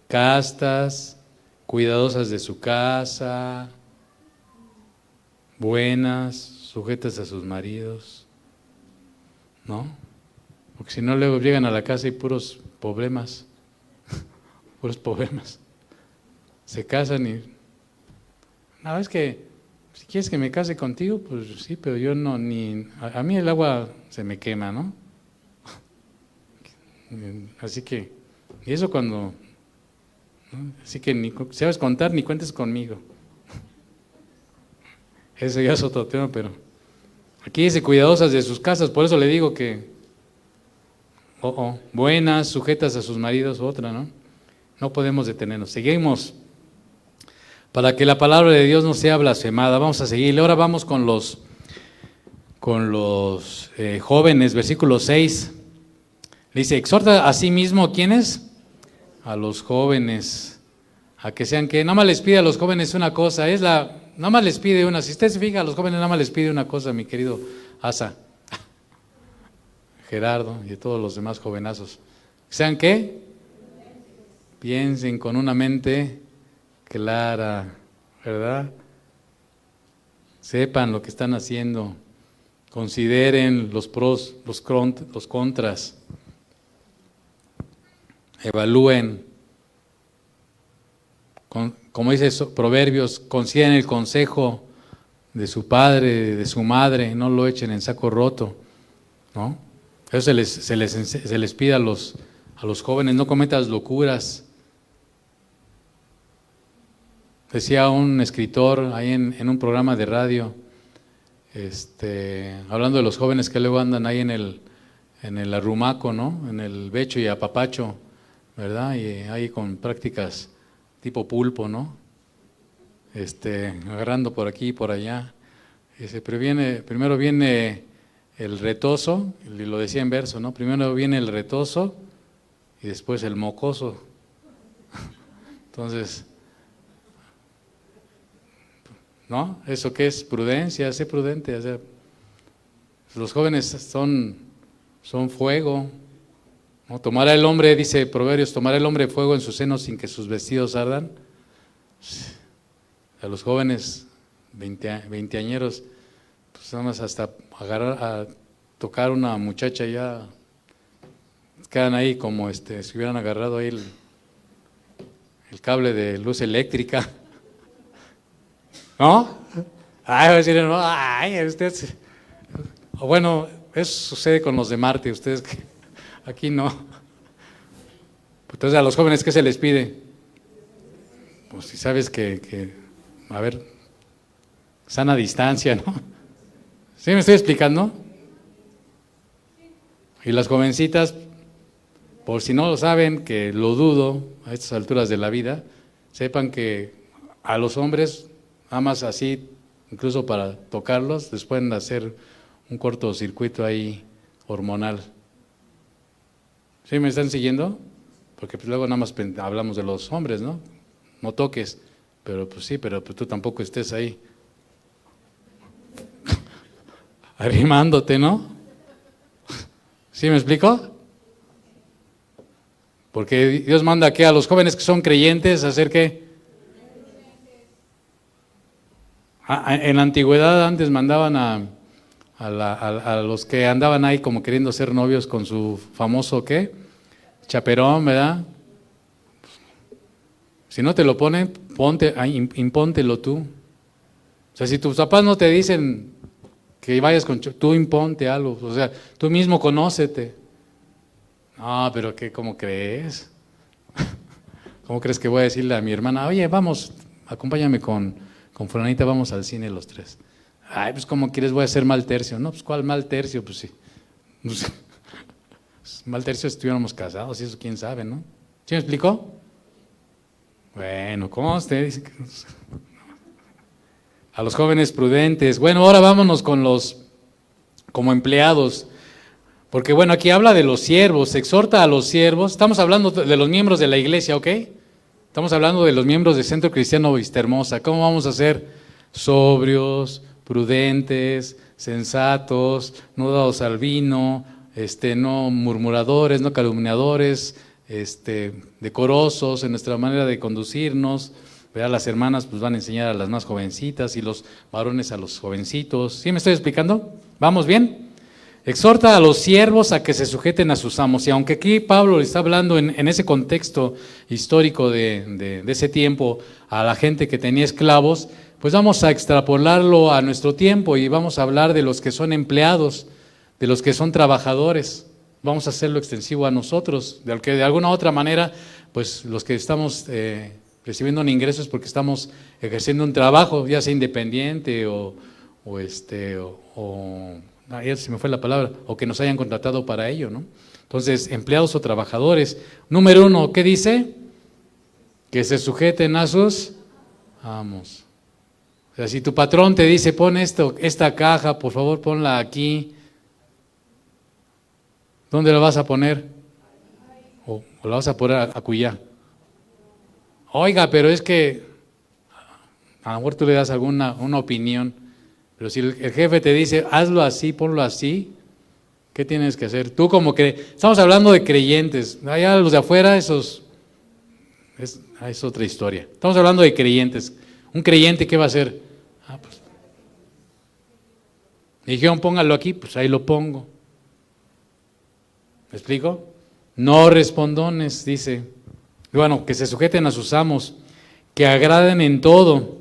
castas, cuidadosas de su casa, buenas, sujetas a sus maridos, ¿no? Porque si no, luego llegan a la casa y puros problemas, puros problemas. Se casan y, no, es que, si quieres que me case contigo, pues sí, pero yo no, a mí el agua se me quema, ¿no? Así que, y eso cuando, ¿no? Así que ni sabes contar, ni cuentes conmigo. Eso ya es otro tema, pero aquí dice cuidadosas de sus casas, por eso le digo que, buenas, sujetas a sus maridos, otra, ¿no? No podemos detenernos. Seguimos. Para que la palabra de Dios no sea blasfemada, vamos a seguir. Ahora vamos con los jóvenes, versículo 6. Le dice, exhorta a sí mismo, ¿quiénes? A los jóvenes, a que sean que, nada más les pide a los jóvenes una cosa, nada más les pide una, si usted se fija, a los jóvenes nada más les pide una cosa, mi querido Asa, Gerardo y todos los demás jovenazos. ¿Sean qué? Piensen con una mente clara, ¿verdad? Sepan lo que están haciendo, consideren los pros, los contras, evalúen, como dice Proverbios, consideren el consejo de su padre, de su madre, no lo echen en saco roto, ¿no? Eso se les pide a los jóvenes, no cometas locuras. Decía un escritor ahí en un programa de radio, hablando de los jóvenes que luego andan ahí en el arrumaco, ¿no? En el becho y apapacho, ¿verdad? Y ahí con prácticas tipo pulpo, ¿no? Agarrando por aquí y por allá. Primero viene el retoso, y lo decía en verso, ¿no? Primero viene el retoso y después el mocoso. Entonces, ¿no? ¿Eso qué es? Prudencia, sé prudente. O sea, los jóvenes son fuego, ¿no? Tomará el hombre, dice Proverbios, tomará el hombre fuego en su seno sin que sus vestidos ardan. A los jóvenes veinteañeros, pues nada más hasta a tocar una muchacha ya quedan ahí como si hubieran agarrado ahí el cable de luz eléctrica. ¿No? Ay, va a decir, no, ay, usted. Bueno, eso sucede con los de Marte, ustedes que aquí no. Entonces, a los jóvenes, ¿qué se les pide? Pues si sabes que a ver, sana distancia, ¿no? ¿Sí me estoy explicando? Y las jovencitas, por si no lo saben, que lo dudo a estas alturas de la vida, sepan que a los hombres, nada más así, incluso para tocarlos, les pueden hacer un cortocircuito ahí hormonal. ¿Sí me están siguiendo? Porque pues luego nada más hablamos de los hombres, ¿no? No toques, pero pues sí, pero pues tú tampoco estés ahí arrimándote, ¿no? ¿Sí me explico? Porque Dios manda aquí a los jóvenes que son creyentes a hacer ¿qué? En la antigüedad antes mandaban a los que andaban ahí como queriendo ser novios con su famoso ¿qué? Chaperón, ¿verdad? Si no te lo ponen, impóntelo tú. O sea, si tus papás no te dicen que vayas con tú imponte algo, o sea, tú mismo conócete. No, pero ¿qué? ¿Cómo crees? ¿Cómo crees que voy a decirle a mi hermana, oye, vamos, acompáñame con fulanita, vamos al cine los tres? Ay, pues ¿cómo quieres? Voy a hacer mal tercio. No, pues ¿cuál mal tercio? Pues sí. Mal tercio si estuviéramos casados y eso quién sabe, ¿no? ¿Sí me explicó? Bueno, ¿cómo usted dice? A los jóvenes prudentes. Bueno, ahora vámonos con los como empleados. Porque bueno, aquí habla de los siervos, exhorta a los siervos. Estamos hablando de los miembros de la iglesia, ¿ok? Estamos hablando de los miembros del Centro Cristiano Vistahermosa. ¿Cómo vamos a ser sobrios, prudentes, sensatos, no dados al vino, no murmuradores, no calumniadores, decorosos en nuestra manera de conducirnos? ¿Verdad? Las hermanas pues van a enseñar a las más jovencitas y los varones a los jovencitos. ¿Sí me estoy explicando? ¿Vamos bien? Exhorta a los siervos a que se sujeten a sus amos. Y aunque aquí Pablo le está hablando en ese contexto histórico de ese tiempo a la gente que tenía esclavos, pues vamos a extrapolarlo a nuestro tiempo y vamos a hablar de los que son empleados, de los que son trabajadores. Vamos a hacerlo extensivo a nosotros, de que de alguna u otra manera, pues los que estamos recibiendo un ingreso es porque estamos ejerciendo un trabajo, ya sea independiente ya se me fue la palabra, o que nos hayan contratado para ello, ¿no? Entonces, empleados o trabajadores. Número 1, ¿qué dice? Que se sujeten a sus amos. O sea, si tu patrón te dice, pon esta caja, por favor, ponla aquí. ¿Dónde la vas a poner? O la vas a poner acullá. Oiga, pero es que a lo mejor tú le das una opinión, pero si el jefe te dice, hazlo así, ponlo así, ¿qué tienes que hacer? Tú como que, estamos hablando de creyentes, allá los de afuera, es otra historia. Estamos hablando de creyentes. ¿Un creyente qué va a hacer? Pues, me dijeron, póngalo aquí, pues ahí lo pongo. ¿Me explico? No respondones, dice. Bueno, que se sujeten a sus amos, que agraden en todo.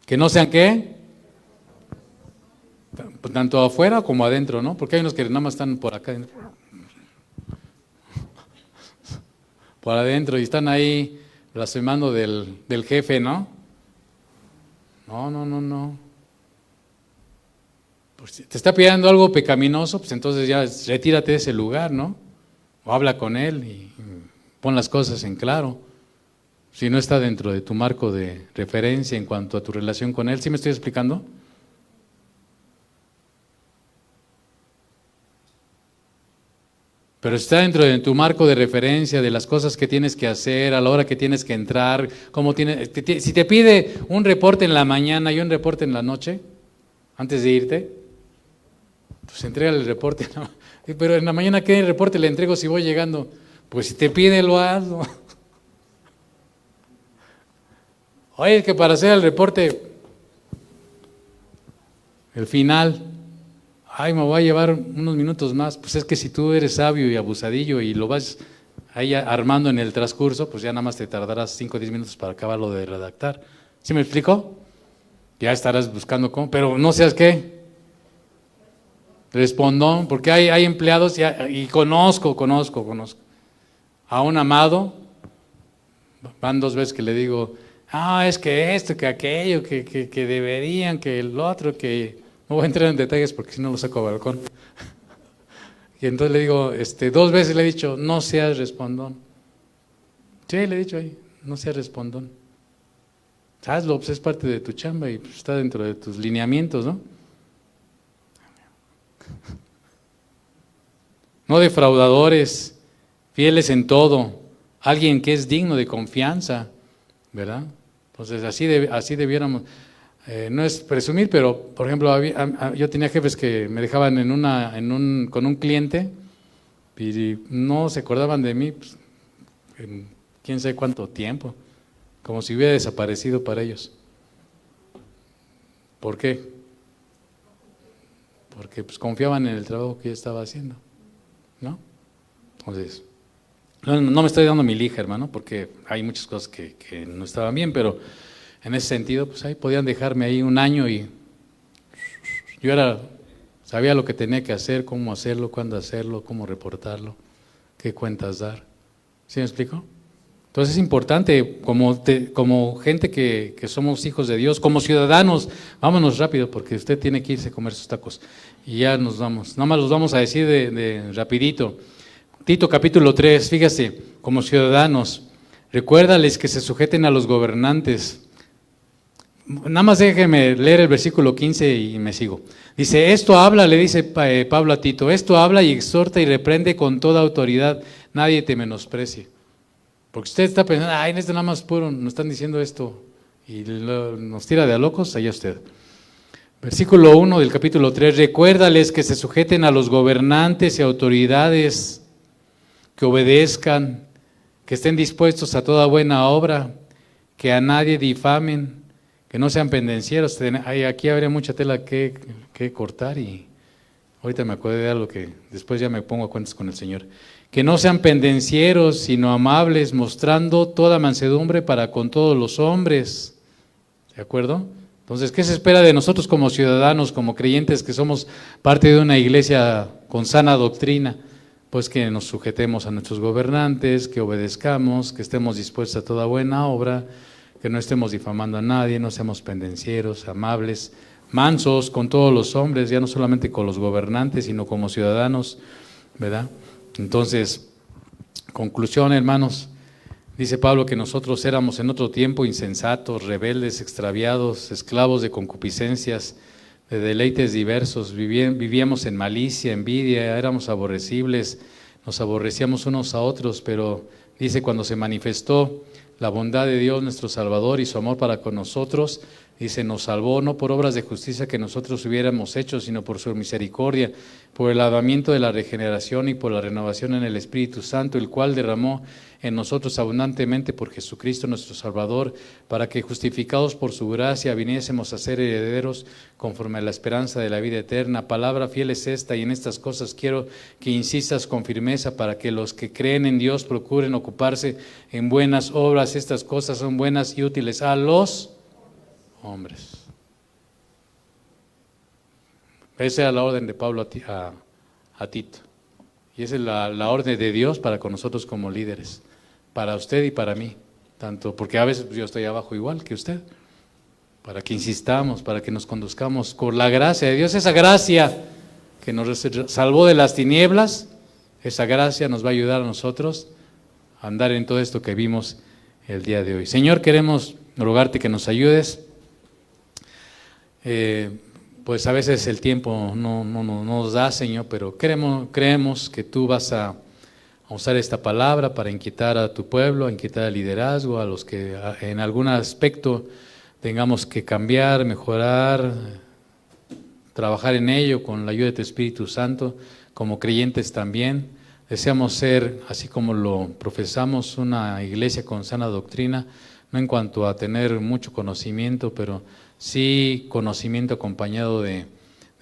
Que no sean ¿qué? Tanto afuera como adentro, ¿no? Porque hay unos que nada más están por acá, por adentro y están ahí blasfemando del jefe, ¿no? No. Pues si te está pidiendo algo pecaminoso, pues entonces ya retírate de ese lugar, ¿no? O habla con él y pon las cosas en claro. Si no está dentro de tu marco de referencia en cuanto a tu relación con él, ¿sí me estoy explicando? Pero está dentro de tu marco de referencia de las cosas que tienes que hacer, a la hora que tienes que entrar, si te pide un reporte en la mañana y un reporte en la noche, antes de irte, pues entrégale el reporte. ¿No? Pero en la mañana, ¿qué reporte le entrego si voy llegando? Pues si te pide, lo hazlo. Oye, es que para hacer el reporte, el final, me voy a llevar unos minutos más. Pues es que si tú eres sabio y abusadillo y lo vas ahí armando en el transcurso, pues ya nada más te tardarás 5 o 10 minutos para acabarlo de redactar. ¿Sí me explico? Ya estarás buscando cómo, pero no seas ¿qué? Respondón, porque hay empleados y conozco a un amado, van 2 veces que le digo, es que esto, que aquello, que deberían, que el otro, que no voy a entrar en detalles porque si no lo saco a balcón. Y entonces le digo, 2 veces le he dicho, no seas respondón. Sí, le he dicho ahí, no seas respondón. Hazlo, pues es parte de tu chamba y pues, está dentro de tus lineamientos, ¿no? No defraudadores, fieles en todo, alguien que es digno de confianza, ¿verdad? Entonces así debiéramos, no es presumir, pero por ejemplo yo tenía jefes que me dejaban con un cliente y no se acordaban de mí pues, en quién sabe cuánto tiempo, como si hubiera desaparecido para ellos. ¿Por qué? Porque pues confiaban en el trabajo que yo estaba haciendo, ¿no? Entonces, no me estoy dando mi lija, hermano, porque hay muchas cosas que no estaban bien, pero en ese sentido, pues ahí podían dejarme ahí 1 año y yo sabía lo que tenía que hacer, cómo hacerlo, cuándo hacerlo, cómo reportarlo, qué cuentas dar. ¿Sí me explico? Entonces es importante, como gente que somos hijos de Dios, como ciudadanos, vámonos rápido porque usted tiene que irse a comer sus tacos y ya nos vamos. Nada más los vamos a decir de rapidito. Tito capítulo 3, fíjese, como ciudadanos, Recuérdales que se sujeten a los gobernantes. Nada más déjeme leer el versículo 15 y me sigo. Dice, esto habla, le dice Pablo a Tito, esto habla y exhorta y reprende con toda autoridad, nadie te menosprecie. Porque usted está pensando, ay, en esto nada más puro, nos están diciendo esto y nos tira de a locos, allá usted. Versículo 1 del capítulo 3, recuérdales que se sujeten a los gobernantes y autoridades, que obedezcan, que estén dispuestos a toda buena obra, que a nadie difamen, que no sean pendencieros. Aquí habría mucha tela que cortar y ahorita me acuerdo de algo que después ya me pongo a cuentas con el Señor. Que no sean pendencieros, sino amables, mostrando toda mansedumbre para con todos los hombres. ¿De acuerdo? Entonces, ¿qué se espera de nosotros como ciudadanos, como creyentes que somos parte de una iglesia con sana doctrina? Pues que nos sujetemos a nuestros gobernantes, que obedezcamos, que estemos dispuestos a toda buena obra, que no estemos difamando a nadie, no seamos pendencieros, amables, mansos con todos los hombres, ya no solamente con los gobernantes, sino como ciudadanos, ¿verdad? Entonces, conclusión, hermanos, dice Pablo que nosotros éramos en otro tiempo insensatos, rebeldes, extraviados, esclavos de concupiscencias, de deleites diversos, vivíamos en malicia, envidia, éramos aborrecibles, nos aborrecíamos unos a otros, pero dice cuando se manifestó la bondad de Dios nuestro Salvador y su amor para con nosotros, dice, nos salvó no por obras de justicia que nosotros hubiéramos hecho, sino por su misericordia, por el lavamiento de la regeneración y por la renovación en el Espíritu Santo, el cual derramó en nosotros abundantemente por Jesucristo nuestro Salvador, para que justificados por su gracia viniésemos a ser herederos conforme a la esperanza de la vida eterna. Palabra fiel es esta, y en estas cosas quiero que insistas con firmeza para que los que creen en Dios procuren ocuparse en buenas obras. Estas cosas son buenas y útiles a los hombres. Esa era la orden de Pablo a Tito. Y esa es la orden de Dios para con nosotros como líderes, para usted y para mí, tanto porque a veces yo estoy abajo igual que usted, para que insistamos, para que nos conduzcamos con la gracia de Dios, esa gracia que nos salvó de las tinieblas, esa gracia nos va a ayudar a nosotros a andar en todo esto que vimos el día de hoy. Señor, queremos rogarte que nos ayudes. Pues a veces el tiempo no nos da, Señor, pero creemos que tú vas a usar esta palabra para inquietar a tu pueblo, a inquietar al liderazgo, a los que en algún aspecto tengamos que cambiar, mejorar, trabajar en ello con la ayuda de tu Espíritu Santo, como creyentes también. Deseamos ser, así como lo profesamos, una iglesia con sana doctrina, no en cuanto a tener mucho conocimiento, pero sí conocimiento acompañado de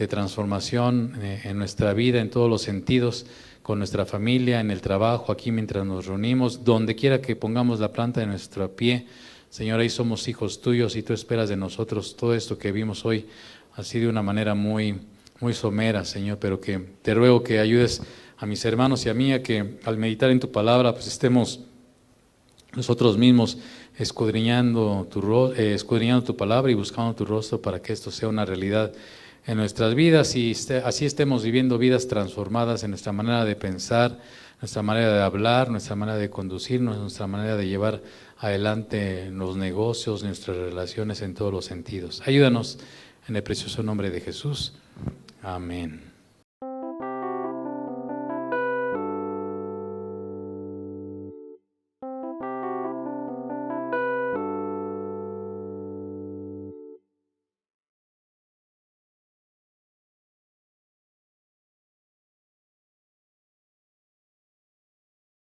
transformación en nuestra vida, en todos los sentidos, con nuestra familia, en el trabajo, aquí mientras nos reunimos, donde quiera que pongamos la planta de nuestro pie. Señor, ahí somos hijos tuyos y tú esperas de nosotros todo esto que vimos hoy, así de una manera muy somera, Señor, pero que te ruego que ayudes a mis hermanos y a mí a que al meditar en tu palabra, pues estemos nosotros mismos escudriñando tu palabra y buscando tu rostro para que esto sea una realidad en nuestras vidas y así estemos viviendo vidas transformadas en nuestra manera de pensar, nuestra manera de hablar, nuestra manera de conducirnos, nuestra manera de llevar adelante los negocios, nuestras relaciones en todos los sentidos. Ayúdanos en el precioso nombre de Jesús. Amén.